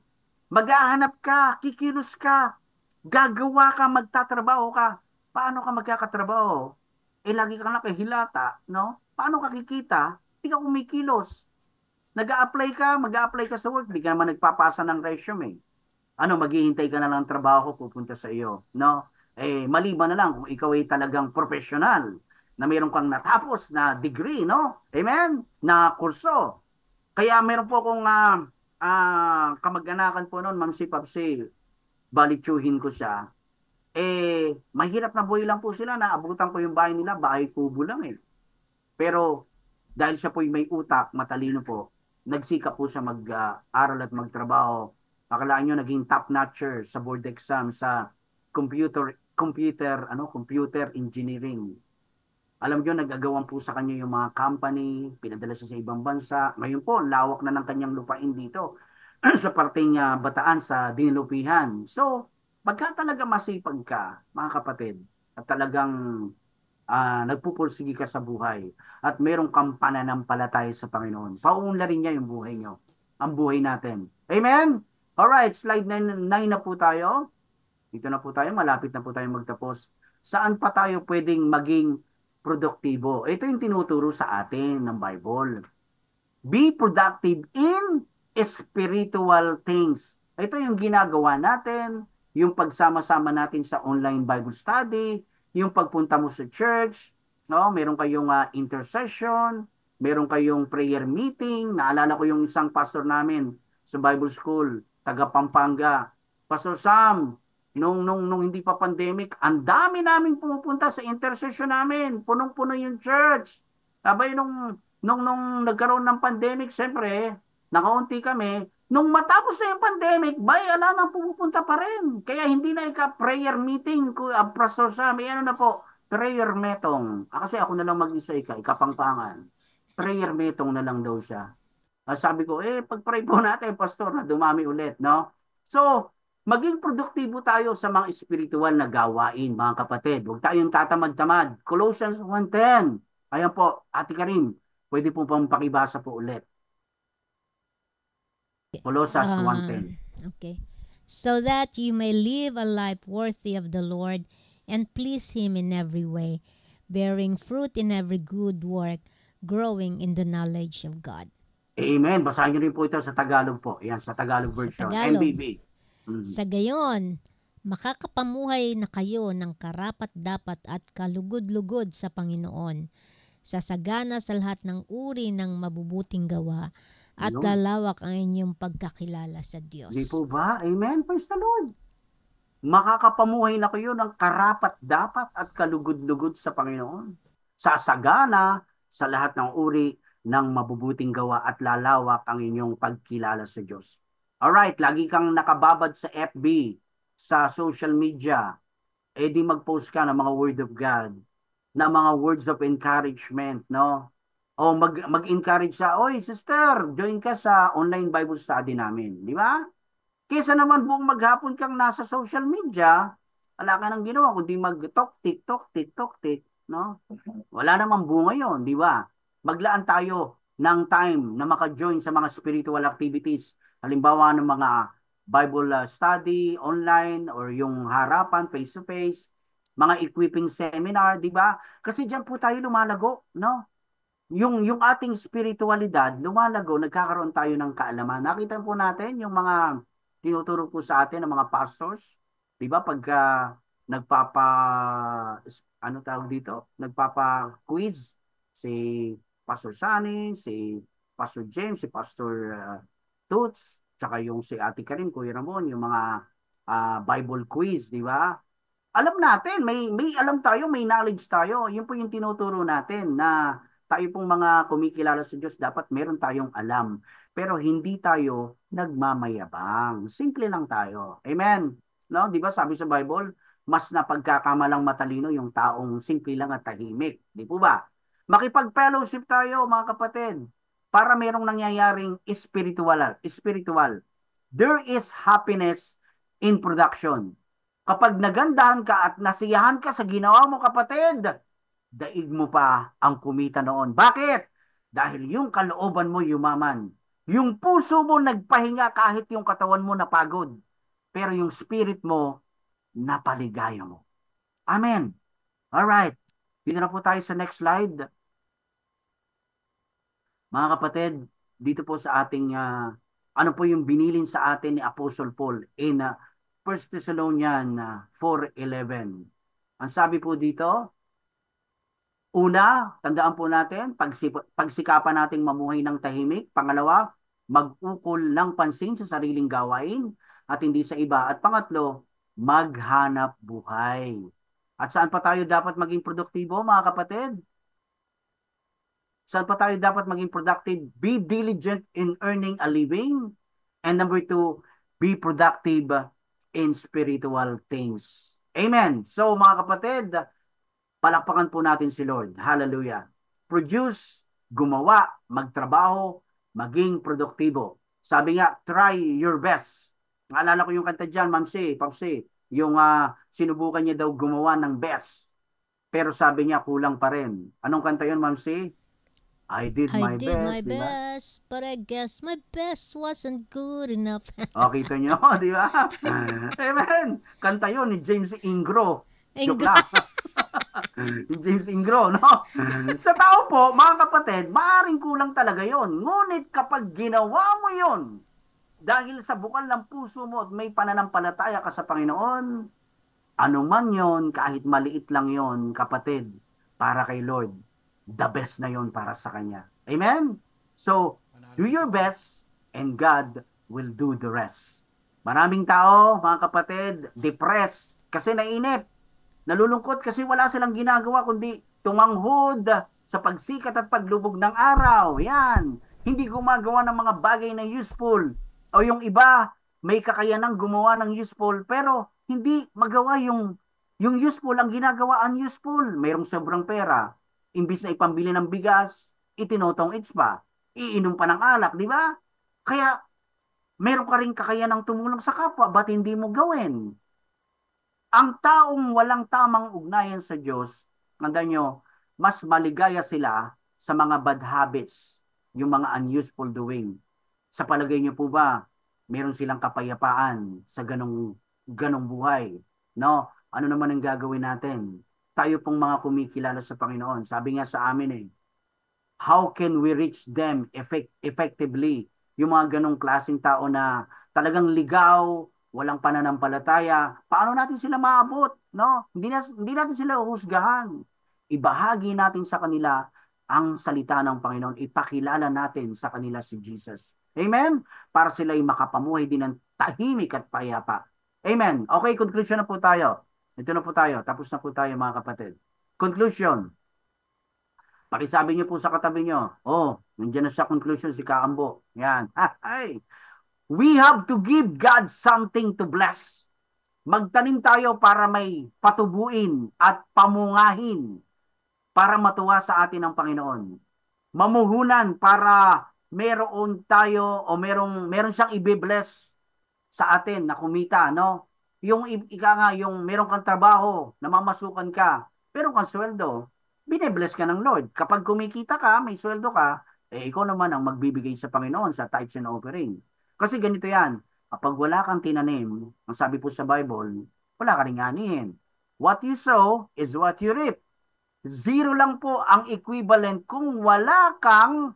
Maghahanap ka, kikilos ka, gagawa ka, magtatrabaho ka. Paano ka magkakatrabaho? Lagi kang nakihilata, no? Paano ka kikita? Hindi ka kumikilos. Mag-a-apply ka sa work, di ka naman nagpapasa ng resume. Maghihintay ka na lang trabaho pupunta sa iyo, no? Maliban na lang kung ikaw ay talagang professional, na mayroon kang natapos na degree, no? Amen? Na kurso. Kaya mayroon po akong kamag-anakan po noon, Ma'am si Papsi, balitsuhin ko siya. Mahirap na buhay lang po sila, naabutan ko yung bahay nila, bahay kubo lang Pero dahil siya po may utak, matalino po, nagsikap po siya mag-aral at magtrabaho. Akalaan nyo, naging top-notcher sa board exam sa computer engineering. Alam nyo, nagagawan po sa kanya yung mga company, pinadala siya sa ibang bansa. Ngayon po, lawak na ng kanyang lupain dito sa parting Bataan sa Dinilupihan. So, pagka talaga masipag ka, mga kapatid, at talagang nagpupursige ka sa buhay, at merong kang pananampalataya sa Panginoon, paunlarin niya yung buhay nyo, ang buhay natin. Amen? Alright, slide 9 na po tayo. Dito na po tayo, malapit na po tayo magtapos. Saan pa tayo pwedeng maging produktibo? Ito yung tinuturo sa atin ng Bible. Be productive in spiritual things. Ito yung ginagawa natin, yung pagsama-sama natin sa online Bible study, yung pagpunta mo sa church, no? Meron kayong intercession, meron kayong prayer meeting. Naalala ko yung isang pastor namin sa Bible School, taga Pampanga. Pastor Sam, nung hindi pa pandemic, ang dami naming pumupunta sa intercession namin. Punong-puno yung church. Abay, nung nagkaroon ng pandemic, siyempre, nakaunti kami. Nung matapos na yung pandemic, ala nang pumupunta pa rin. Kaya hindi na prayer meeting, Pastor Sam, ano na po, prayer metong. Kasi ako na lang mag-isa, ikapangpangan. Prayer metong na lang daw siya. Sabi ko, pag-pray po natin, Pastor, na dumami ulit, no? So, maging produktibo tayo sa mga espiritual na gawain, mga kapatid. Huwag tayong tatamad-tamad. Colossians 1:10. Ayan po, Ate Karim, pwede po pang pakibasa po ulit. Colossians 1:10. Okay. So that you may live a life worthy of the Lord and please Him in every way, bearing fruit in every good work, growing in the knowledge of God. Amen. Basahin niyo rin po ito sa Tagalog po. Yan, sa Tagalog version. Tagalog. MBB. Sa gayon, makakapamuhay na kayo ng karapat-dapat at kalugod-lugod sa Panginoon, sasagana sa lahat ng uri ng mabubuting gawa, at lalawak ang inyong pagkakilala sa Diyos. Di po ba? Amen. Praise the Lord. Makakapamuhay na kayo ng karapat-dapat at kalugod-lugod sa Panginoon. Sasagana sa lahat ng uri ng mabubuting gawa at lalawak ang inyong pagkilala sa Diyos. Alright, lagi kang nakababad sa FB, sa social media, di mag-post ka ng mga word of God, na mga words of encouragement, no? O mag-encourage siya, oy sister, join ka sa online Bible study namin, di ba? Kesa naman buong maghapon kang nasa social media, wala ka nang ginawa kundi mag-talk-tik, no? Wala namang bunga yon, di ba? Maglaan tayo ng time na maka-join sa mga spiritual activities, halimbawa ng mga Bible study online or yung harapan, face-to-face, mga equipping seminar, di ba? Kasi diyan po tayo lumalago, no? Yung ating spiritualidad, lumalago, nagkakaroon tayo ng kaalaman. Nakita po natin yung mga tinuturo po sa atin ng mga pastors, di ba? Pagka nagpapa-quiz, si Pastor Sunny, si Pastor James, si Pastor Toots, tsaka yung si Ate Karin, Kuya Ramon, yung mga Bible quiz, di ba? Alam natin, may alam tayo, may knowledge tayo. Yun po yung tinuturo natin na tayo pong mga kumikilala sa Diyos, dapat meron tayong alam. Pero hindi tayo nagmamayabang. Simple lang tayo. Amen? No? Di ba sabi sa Bible, mas napagkakamalang matalino yung taong simple lang at tahimik. Di po ba? Makipag-fellowship tayo, mga kapatid, para merong nangyayaring spiritual. There is happiness in production. Kapag nagandahan ka at nasiyahan ka sa ginawa mo, kapatid, daig mo pa ang kumita noon. Bakit? Dahil yung kalooban mo yumaman. Yung puso mo nagpahinga kahit yung katawan mo napagod. Pero yung spirit mo, napaligaya mo. Amen. Alright. Dito na po tayo sa next slide. Mga kapatid, dito po sa ating, ano po yung binilin sa atin ni Apostle Paul in 1 Thessalonians 4:11. Ang sabi po dito, una, tandaan po natin, pagsikapan nating mamuhay ng tahimik. Pangalawa, mag-ukol ng pansin sa sariling gawain at hindi sa iba. At pangatlo, maghanap buhay. At saan pa tayo dapat maging produktibo, mga kapatid? Saan pa tayo dapat maging productive? Be diligent in earning a living. And number 2, be productive in spiritual things. Amen. So mga kapatid, palakpakan po natin si Lord. Hallelujah. Produce, gumawa, magtrabaho, maging produktibo. Sabi nga, try your best. Naalala ko yung kanta dyan, Mamsi, Papsi, yung sinubukan niya daw gumawa ng best. Pero sabi niya, kulang pa rin. Anong kanta yun, Mamsi? I did my best, but I guess my best wasn't good enough. Okay, kita nyo, di ba? Amen. Kanta yun ni James Ingro. James Ingro, no? Sa tao po, mga kapatid, maaaring kulang talaga yon. Ngunit kapag ginawa mo yon, dahil sa bukal ng puso mo at may pananampalataya ka sa Panginoon, anuman yon, kahit maliit lang yon, kapatid, para kay Lord, the best na yon para sa Kanya. Amen? So, do your best and God will do the rest. Maraming tao, mga kapatid, depressed kasi nainip. Nalulungkot kasi wala silang ginagawa kundi tumanghod sa pagsikat at paglubog ng araw. Yan. Hindi gumagawa ng mga bagay na useful. O yung iba, may kakayanang gumawa ng useful pero hindi magawa yung useful, ang ginagawa unuseful. Mayroong sobrang pera. Imbis na ipambili ng bigas, itinotong its pa. Iinom pa ng alak, di ba? Kaya meron ka rin kakayanang tumulong sa kapwa, ba't hindi mo gawin? Ang taong walang tamang ugnayan sa Diyos, tandaan nyo, mas maligaya sila sa mga bad habits, yung mga unuseful doing. Sa palagay nyo po ba, meron silang kapayapaan sa ganong buhay? No? Ano naman ang gagawin natin? Tayo pong mga kumikilala sa Panginoon. Sabi nga sa amin how can we reach them effectively? Yung mga ganong klaseng tao na talagang ligaw, walang pananampalataya, paano natin sila maabot? No? Hindi natin sila uhusgahan. Ibahagi natin sa kanila ang salita ng Panginoon. Ipakilala natin sa kanila si Jesus. Amen? Para sila ay makapamuhay din ng tahimik at payapa. Amen. Okay, conclusion na po tayo. Ito na po tayo. Tapos na po tayo, mga kapatid. Conclusion. Pakisabi niyo po sa katabi niyo. Nandiyan na sa conclusion si Kaambo. Yan. We have to give God something to bless. Magtanim tayo para may patubuin at pamungahin para matuwa sa atin ng Panginoon. Mamuhunan para meron tayo o meron siyang i-bless sa atin na kumita, no? Yung yung meron kang trabaho, namamasukan ka, meron kang sweldo, bine-bless ka ng Lord. Kapag kumikita ka, may sweldo ka, ikaw naman ang magbibigay sa Panginoon sa tithes and offering. Kasi ganito yan, kapag wala kang tinanim, ang sabi po sa Bible, wala ka ring anihin. What you sow is what you reap. Zero lang po ang equivalent kung wala kang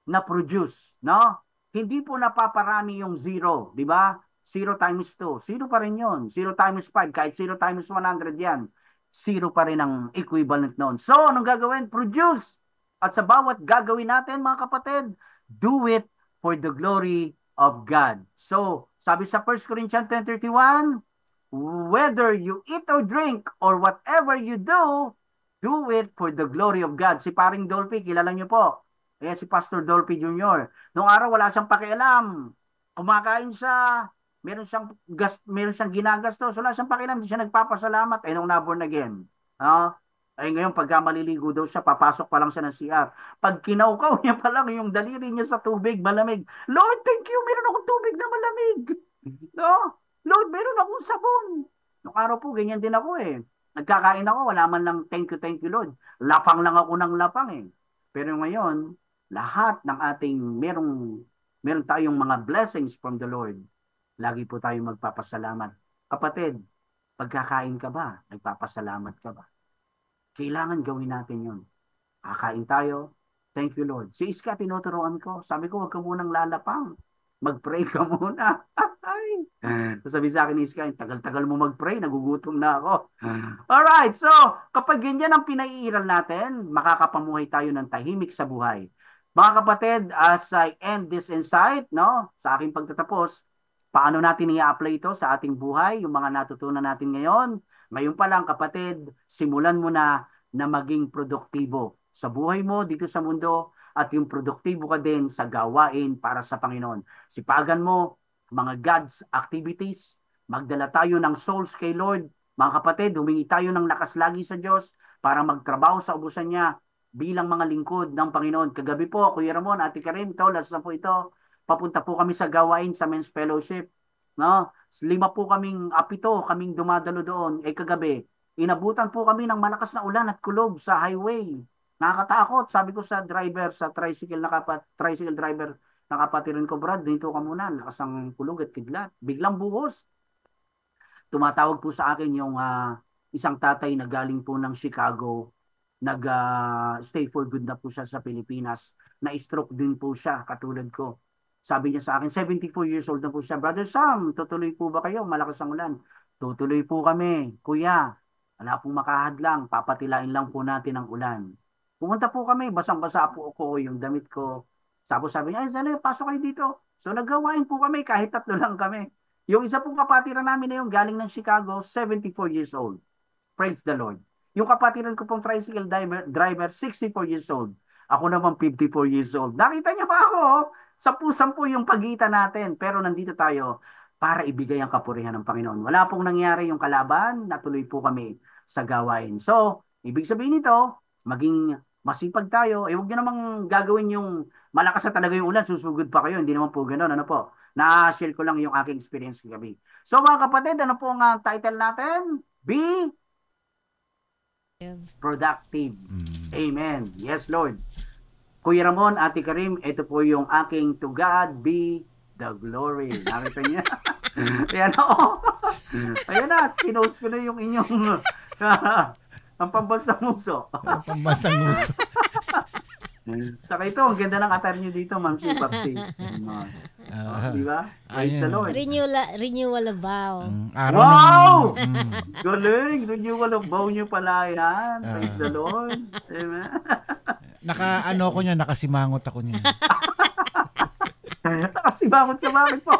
na-produce, no? Hindi po napaparami yung zero, di ba? 0 times 2, 0 pa rin yun. 0 times 5, kahit 0 times 100 yan. 0 pa rin ang equivalent noon. So, anong gagawin? Produce! At sa bawat gagawin natin, mga kapatid, do it for the glory of God. So, sabi sa 1 Corinthians 10:31, whether you eat or drink or whatever you do it for the glory of God. Si Paring Dolphy, kilala niyo po. Kaya si Pastor Dolphy Jr. Noong araw, wala siyang pakialam. Kumakain siya, meron siyang ginagastos, wala siyang pakialam, hindi siya nagpapasalamat. Nung na-born again. Ngayon, pagka maliligo daw siya, papasok pa lang siya ng CR. Pag kinaukaw niya pa lang yung daliri niya sa tubig, malamig. Lord, thank you, meron akong tubig na malamig. No? Lord, meron akong sabon. Noong araw po, ganyan din ako Nagkakain ako, wala man lang thank you, Lord. Lapang lang ako ng lapang Pero ngayon, lahat ng ating meron tayong mga blessings from the Lord. Lagi po tayong magpapasalamat. Kapatid, pagkakain ka ba? Nagpapasalamat ka ba? Kailangan gawin natin yun. Kakain tayo. Thank you, Lord. Si Iska, tinuturuan ko. Sabi ko, huwag ka munang lalapang. Mag-pray ka muna. Sabi sa akin ni Iska, tagal-tagal mo mag-pray, nagugutom na ako. Alright, so, kapag ganyan ang pinaiiral natin, makakapamuhay tayo ng tahimik sa buhay. Mga kapatid, as I end this insight, no, sa aking pagtatapos, paano natin i-apply ito sa ating buhay, yung mga natutunan natin ngayon? Ngayon pa lang, kapatid, simulan mo na maging produktibo sa buhay mo dito sa mundo at yung produktibo ka din sa gawain para sa Panginoon. Sipagan mo mga God's activities, magdala tayo ng souls kay Lord. Mga kapatid, humingi tayo ng lakas lagi sa Diyos para magtrabaho sa ubusan niya bilang mga lingkod ng Panginoon. Kagabi po, Kuya Ramon, Ate Karim, last na po ito, papunta po kami sa gawain sa Men's Fellowship. No? 5 po kaming kaming dumadalo doon. Kagabi, inabutan po kami ng malakas na ulan at kulog sa highway. Nakakatakot. Sabi ko sa driver, sa tricycle driver, nakapatirin ko, Brad, dito ka muna. Lakas ang kulog at kidlat. Biglang buhos. Tumatawag po sa akin yung isang tatay na galing po ng Chicago. Stay for good na po siya sa Pilipinas. Na-stroke din po siya, katulad ko. Sabi niya sa akin, 74 years old na po siya. Brother Sam, tutuloy po ba kayo? Malakas ang ulan. Tutuloy po kami. Kuya, wala pong makahadlang. Papatilain lang po natin ang ulan. Pumunta po kami. Basang-basa po ako yung damit ko. Sabi niya, Zale, pasok kayo dito. So naggawain po kami kahit 3 lang kami. Yung isa pong kapatiran namin na yung galing ng Chicago, 74 years old. Praise the Lord. Yung kapatiran ko pong tricycle driver, 64 years old. Ako naman 54 years old. Nakita niya ba ako? Sampu-sampu yung pagitan natin. Pero nandito tayo para ibigay ang kapurihan ng Panginoon. Wala pong nangyari yung kalaban, natuloy po kami sa gawain. So, ibig sabihin nito, maging masipag tayo. Huwag nyo namang gagawin yung malakas na talaga yung ulan, susugod pa kayo. Hindi naman po ganoon. Ano po? Na-share ko lang yung aking experience kagabi. So mga kapatid, ano po ang title natin? Be productive. Amen. Yes, Lord. Kuya Ramon, Ate Karim, ito po yung aking to God be the glory. Nakita niya? Ayan o. Ayan na, pinost ko na yung inyong ang pambansang muso. Pambansang muso. Saka ito, ang ganda ng attire nyo dito, Ma'am si Papsi. Di ba? Praise the Lord. Renewal of vow. Wow! Galing! Renewal of vow nyo pala yan. Praise the Lord. Amen. Nakasimangot ako niya. Nakasimangot ka, bakit po?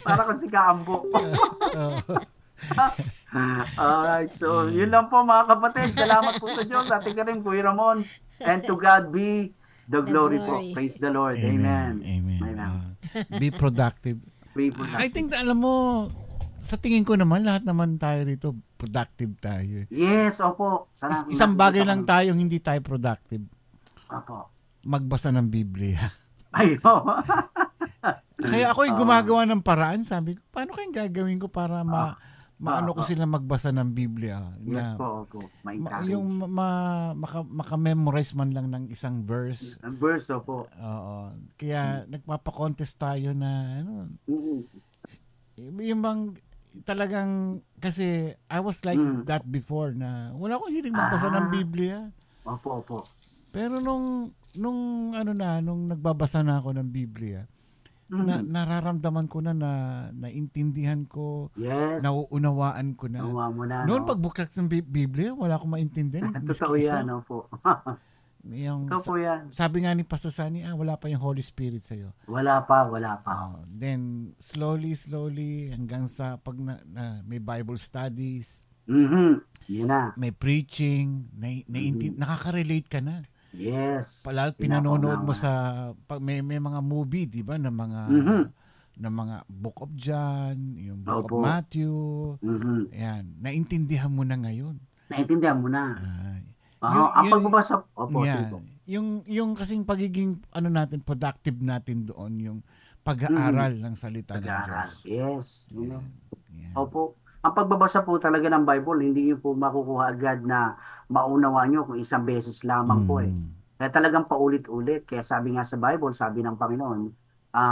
Para ko si Kaambo. Alright, so yun lang po mga kapatid. Salamat po sa Diyos, Ate Karim, Kuya Ramon, and to God be the glory po. Praise the Lord. Amen. Be productive. I think, alam mo, sa tingin ko naman, lahat naman tayo rito, productive tayo. Yes, opo. Isang bagay lang tayo, hindi tayo productive. Opo. Magbasa ng Biblia. Ayo. Kaya ako gumagawa ng paraan, sabi ko, paano kayong gagawin ko para maano ko sila magbasa ng Biblia? Yes po, opo. Yung maka-memorize man lang ng isang verse. Ang verse, opo. Oo. Kaya nagpapa-contest tayo na, yung bang talagang, kasi I was like that before na wala akong hiling magbasa ng Biblia. Opo, opo. Pero nung nagbabasa na ako ng Biblia, nararamdaman ko na naintindihan ko, nauunawaan ko na. Noon pagbuklat ng Biblia, wala akong maintindihan. Totoo yan, opo. Sabi nga ni Pastor Sunny, wala pa yung Holy Spirit sa'yo. Wala pa. Then, slowly, hanggang sa pag may Bible studies, yun na. may preaching, nakaka-relate ka na. Yes. Pala pinanonood mo sa may mga movie, 'di ba, ng mga Book of John, yung Book of Matthew. Ayan, naintindihan mo na ngayon. Naintindihan mo na. Ang pagbabasa, yung kasing pagiging productive natin doon, yung pag-aaral ng salita ng Diyos. Yes. Opo. Ang pagbabasa po talaga ng Bible, hindi niyo po makukuha agad na maunawaan niyo kung isang beses lamang po eh. Kaya talagang paulit-ulit. Kaya sabi nga sa Bible, sabi ng Panginoon,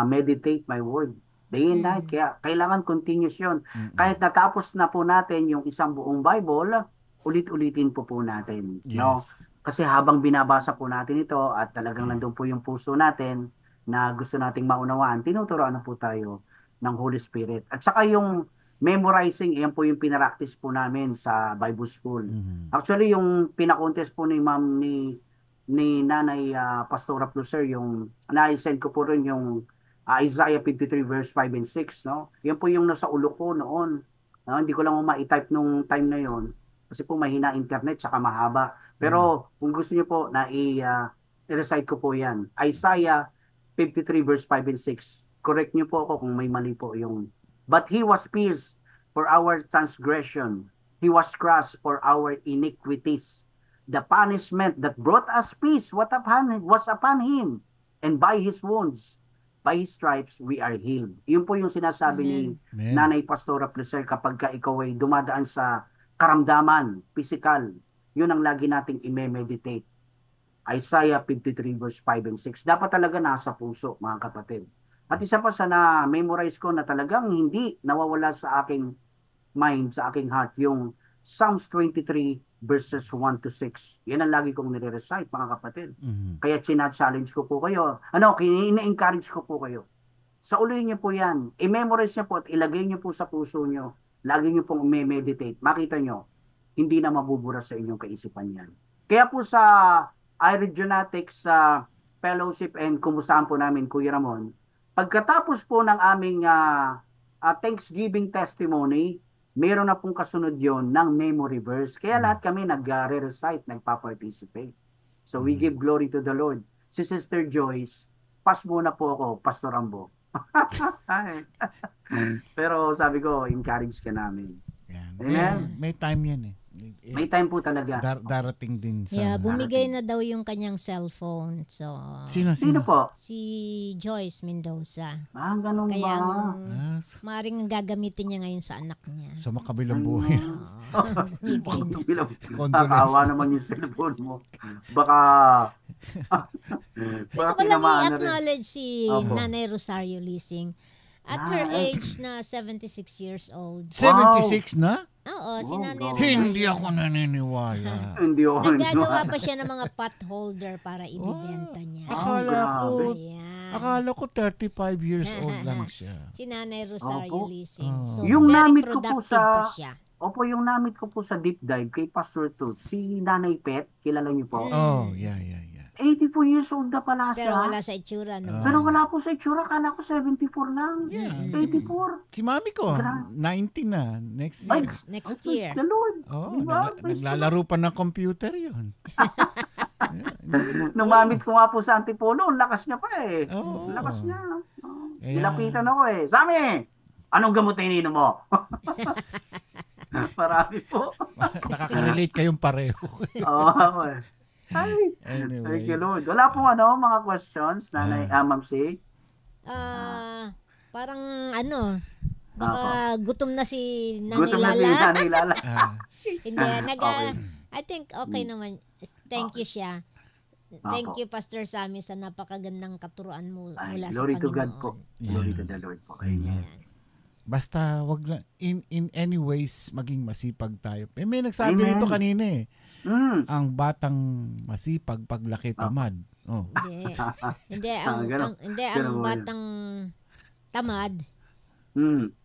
meditate my word day and night. Kaya kailangan continuous yun. Kahit natapos na po natin yung isang buong Bible, ulit-ulitin po natin. Yes. No? Kasi habang binabasa po natin ito at talagang nandun po yung puso natin na gusto nating maunawaan, tinuturoan na po tayo ng Holy Spirit. At saka yung memorizing, yan po yung pinapractice po namin sa Bible School. Actually, yung pinakontest po ni Ma'am ni Nanay Pastora Pluser, yung na-send ko po rin yung Isaiah 53 verse 5 and 6, no? Yan po yung nasa ulo ko noon. Hindi ko lang ma-type nung time na yon kasi po mahina internet saka mahaba. Pero kung gusto niyo po na i-recite ko po yan. Isaiah 53 verse 5 and 6. Correct niyo po ako kung may mali po yung but he was pierced for our transgression. He was crushed for our iniquities. The punishment that brought us peace was upon him. And by his wounds, by his stripes, we are healed. Yun po yung sinasabi ni Nanay Pastora Pleser kapag ka ikaw ay dumadaan sa karamdaman, physical. Yun ang lagi nating i-meditate. Isaiah 53 verse 5 and 6. Dapat talaga nasa puso, mga kapatid. At isa pa sa na-memorize ko na talagang hindi nawawala sa aking mind, sa aking heart, yung Psalms 23 verses 1 to 6. Yan ang lagi kong nire-recite, mga kapatid. Kaya china-challenge ko po kayo. Ina-encourage ko po kayo. Sa uloy niyo po yan. I-memorize niyo po at ilagay niyo po sa puso niyo. Lagi niyo pong meditate. Makita niyo, hindi na mabubura sa inyong kaisipan yan. Kaya po sa iRegionatics Fellowship and kumustahan po namin, Kuya Ramon, Pagkatapos po ng aming Thanksgiving testimony, meron na pong kasunod yon ng memory verse. Kaya lahat kami nag-recite, nagpa-participate. So we give glory to the Lord. Si Sister Joyce, pass muna po ako, Pastor Rambo. Pero sabi ko, encourage ka namin. Amen? May time yan eh. May time po talaga. Darating din sa... bumigay na daw yung kanyang cellphone. So, Sino po? Si Joyce Mendoza. Ganun Kaya ba? maaaring gagamitin niya ngayon sa anak niya. Sa makabilang buhay. Kakawa naman yung cellphone mo. Baka... Gusto ko lang i-acknowledge si Nanay Rosario Lising. At her age na 76 years old. 76 na? Oo, si Nanay Rosario. Hindi ako naniniwala. Naggagawa pa siya ng mga pot holder para ibibenta niya. Akala ko 35 years old lang siya. Si Nanay Rosario Lising. So, yung very namit ko po productive pa siya. Yung namit ko po sa deep dive kay Pastor Toots, si Nanay Pet, kilala niyo po? Yeah. 84 years old na pala siya. Pero wala sa itsura, no? Pero wala po sa itsura. Kala ko 74 lang. 84. Si mami ko, 90 na. Next year. Next year. Praise the Lord. Naglalaro pa ng computer yun. Numamit ko nga po sa Antipolo, lakas niya pa eh. Lakas niya. Nilapitan ako eh. Sami, anong gamot na ininom mo? Marami po. Nakaka-relate kayong pareho. Anyway. Thank you, Lord. Wala pong mga questions, Nanay Ma'am C? Parang baka gutom na si Nanay Gutom Lala. na si Nanay Lala. Hindi, I think okay naman. Thank you siya. Thank you, Pastor Sammy, sa napakagandang katuruan mo mula sa Panginoon. Glory to God po. Glory to the Lord po. Amen. Basta wag lang in any ways maging masipag tayo. May nagsabi rito kanina eh. Ang batang masipag paglaki tamad. Hindi ang batang tamad.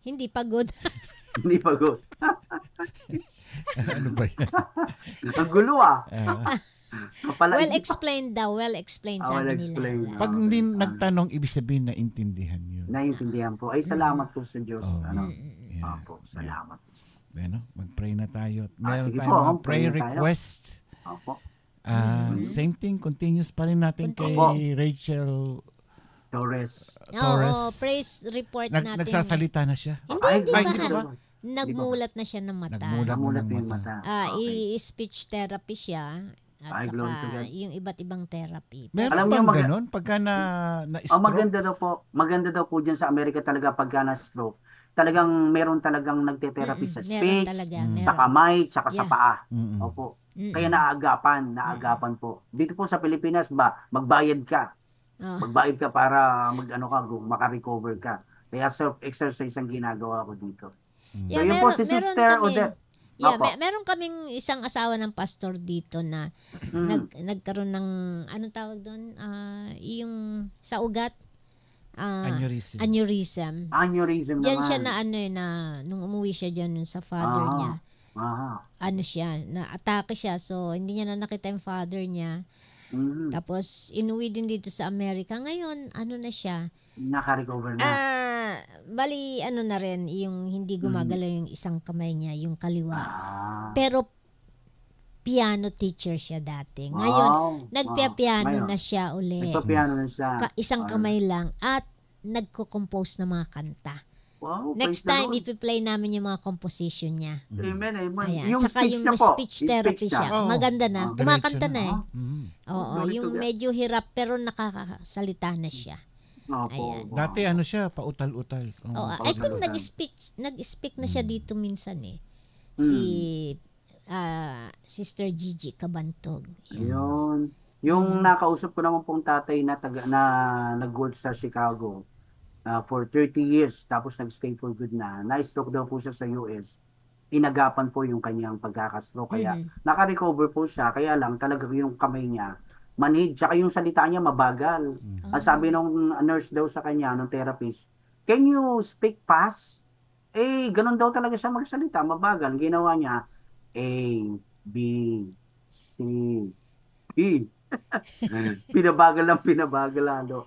Hindi pagod. Hindi pagod. Ano ba yan? Ang gulo Well explained daw. Well explained sabi nila. Pag hindi nagtanong, ibig sabihin na intindihan yun. Naintindihan po. Ay, salamat po sa Diyos. Salamat. Mag-pray na tayo. Meron tayong mga prayer requests. Same thing, continuous pa rin natin kay Rachel Torres. Praise report natin. Nagsasalita na siya. Hindi ba? Nagmulat na siya ng mata. Nagmulat ng mata. I-speech therapy siya. At saka yung iba't ibang therapy. Meron bang ganun? Pagka na-stroke? Maganda daw po dyan sa Amerika talaga pagka na-stroke. Talagang meron talagang nagte-therapy sa speech, sa kamay, tsaka sa paa. Opo. Kaya naagapan po. Dito po sa Pilipinas magbayad ka. Magbayad ka para maka-recover ka. Kaya self-exercise ang ginagawa ko dito. So yun po si Sister Odette. Meron kaming isang asawa ng pastor dito na nagkaroon ng anong tawag doon? Yung sa ugat. Aneurysm. Aneurysm diyan naman. siya na nung umuwi siya diyan sa father niya. Na-atake siya. So hindi niya na nakita yung father niya. Tapos inuwi din dito sa Amerika. Ngayon, na siya? Naka-recover na. Bali, na rin, yung hindi gumagalaw yung isang kamay niya, yung kaliwa. Pero, piano teacher siya dati. Ngayon, nagpiano na siya uli. Nagpiano na siya. Isang kamay lang. At, nagko-compose ng mga kanta. Wow, next time, ipi-play namin yung mga composition niya. Amen. Ayan. Tsaka yung speech therapy siya. Maganda na. Kumakanta na eh. Oo, yung medyo hirap pero nakakasalita na siya. Ayan. Dati siya, pautal-utal. I think nag-speak na siya dito minsan eh. Si Sister Gigi Cabantog. Yun. Yung nakausap ko naman pong tatay na nag-work sa Chicago for 30 years tapos nag-stay for good na-stroke daw po siya sa US. Inagapan po yung kanyang pagkakastroke kaya naka-recover po siya kaya lang talaga yung kamay niya manhid tsaka yung salita niya mabagal. Sabi nung nurse daw sa kanya nung therapist, can you speak fast? Ganun daw talaga siya magsalita, mabagal. Ginawa niya A, B, C, E. Pinabagal lalo.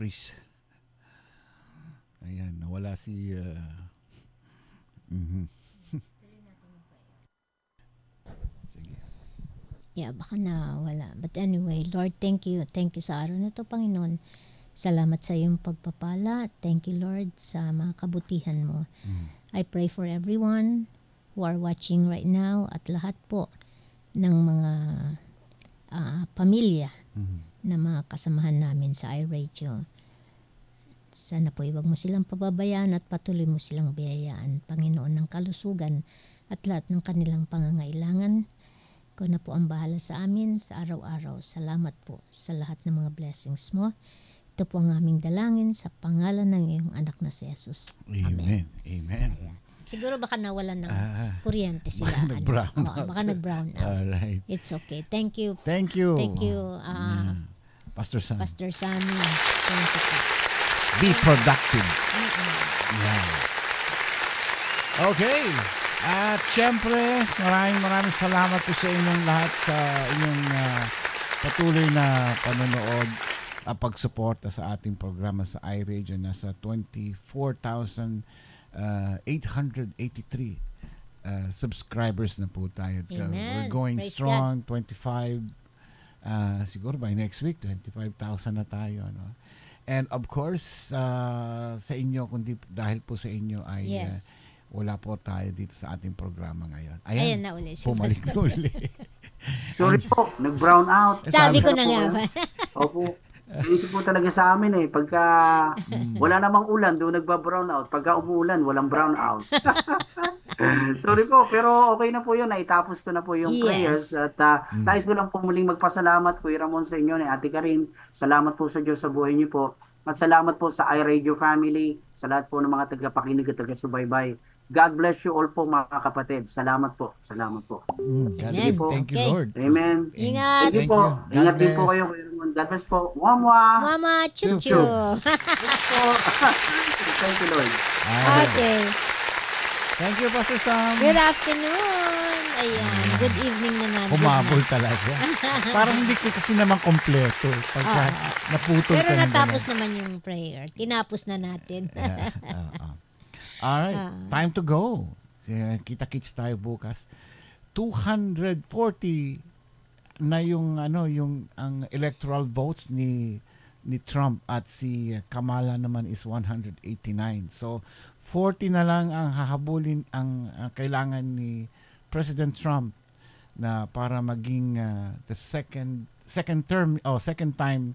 priest. Ayan, nawala si... Sige. Yeah, baka nawala. But anyway, Lord, thank you. Thank you sa araw na to, Panginoon. Salamat sa iyong pagpapala. Thank you, Lord, sa mga kabutihan mo. I pray for everyone who are watching right now at lahat po ng mga pamilya na mga kasamahan namin sa iRadio. Sana po iwag mo silang pababayaan at patuloy mo silang biyayaan, Panginoon, ng kalusugan at lahat ng kanilang pangangailangan. Ikaw na po ang bahala sa amin sa araw-araw. Salamat po sa lahat ng mga blessings mo. Ito po ang aming dalangin sa pangalan ng iyong anak na si Jesus. Amen. Amen. Siguro baka nawalan ng kuryente sila. Baka nag-brown out. Baka nag-brown out. Alright. It's okay. Thank you. Thank you. Thank you, Pastor Sam. Pastor Sammy. Thank you po. Be productive. Yeah. Okay. At syempre, maraming salamat po sa inyong lahat sa inyong patuloy na panonood at pagsuporta sa ating programa sa iRadio. Nasa 24,883 subscribers na po tayo. Amen. We're going Praise strong. 25, siguro by next week, 25,000 na tayo. No? And of course, sa inyo, kundi dahil po sa inyo ay wala po tayo dito sa ating programa ngayon. Ayan na uli. Pumalik na uli. Sorry po, nag-brown out. Sabi ko na nga ba? Opo. Ito po talaga sa amin eh. Pagka wala namang ulan, doon nagba-brown out. Pagka umuulan, walang brown out. Sorry po, pero okay na po yun. Naitapos ko na po yung prayers. At nais ko lang po muling magpasalamat, Kuya Ramon, sa inyo, Ate Karin. Salamat po sa Diyos sa buhay niyo po. At salamat po sa iRadio family, sa lahat po ng mga tagapakinig at taga-subaybay. God bless you all po, mga kapatid. Salamat po. Salamat po. Thank you, Lord. Amen. Ingat. Thank you po. Ingat din po kayo, Kuya Ramon. God bless po. Mama. Mama, chup-chup. Thank you, Lord. Okay. Thank you, Pastor Sam. Good afternoon. Ayan. Good evening naman. Humabol talaga. Parang hindi ko kasi naman kompleto. Pagka naputol pero ka natapos naman yung prayer. Tinapos na natin. Alright. Time to go. Kita-kits tayo bukas. 240 na yung ang electoral votes ni Trump at si Kamala naman is 189. So 40 na lang ang hahabulin ang kailangan ni President Trump na para maging the second time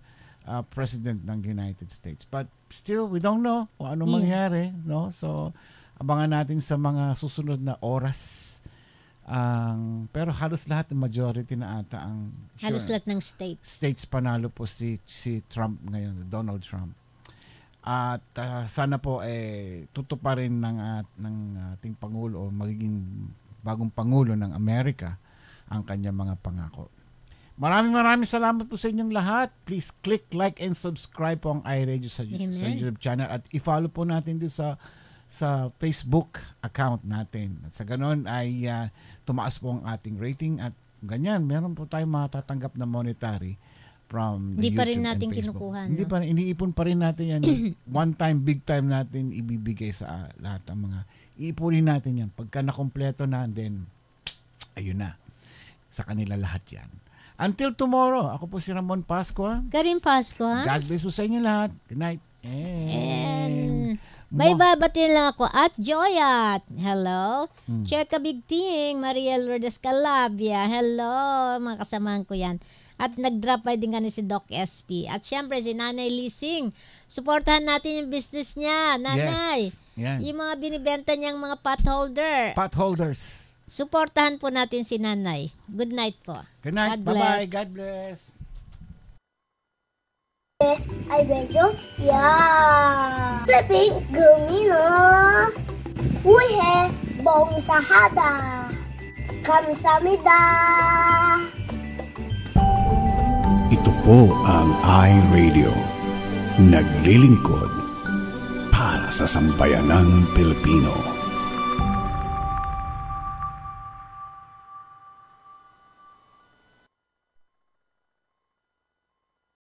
president ng United States. But still, we don't know kung anong mangyari, no? So abangan natin sa mga susunod na oras. Pero halos lahat ng majority na ata ang halos lahat ng states panalo po si Trump ngayon, Donald Trump. At sana po tutuparin ng ating pangulo o magiging bagong pangulo ng Amerika ang kanyang mga pangako. Maraming salamat po sa inyong lahat. Please click like and subscribe po ang iRadio sa YouTube channel at i-follow po natin dito sa Facebook account natin. At sa ganon ay tumaas po ang ating rating at ganyan, meron po tayong matatanggap na monetary from the hindi YouTube pa rin natin and Facebook. kinukuha. Hindi pa rin, iniipon pa rin natin yan. One time, big time natin ibibigay sa lahat ng mga iipunin natin yan. Pagka nakompleto na, then ayun na. Sa kanila lahat yan. Until tomorrow, ako po si Ramon Pascua. Karin Pascua. God bless po sa inyo lahat. Good night. And may babatiin lang ako at Joyat. Hello. Cheka Big Ting, Maria Lourdes Calabia. Hello. Mga kasamahan ko yan. At nag-drop by din kani si Doc SP. At syempre si Nanay Lising. Suportahan natin yung business niya. Nanay. Yes. Yung mga binibenta niyang mga potholders. Suportahan po natin si Nanay. Good night po. Good night. Bye-bye. God bless. iRadio. Yeah. Flipping gumino. Uhe. Bong sahada. Kamsamida. Ito po ang iRadio. Naglilingkod para sa sambayanang Pilipino.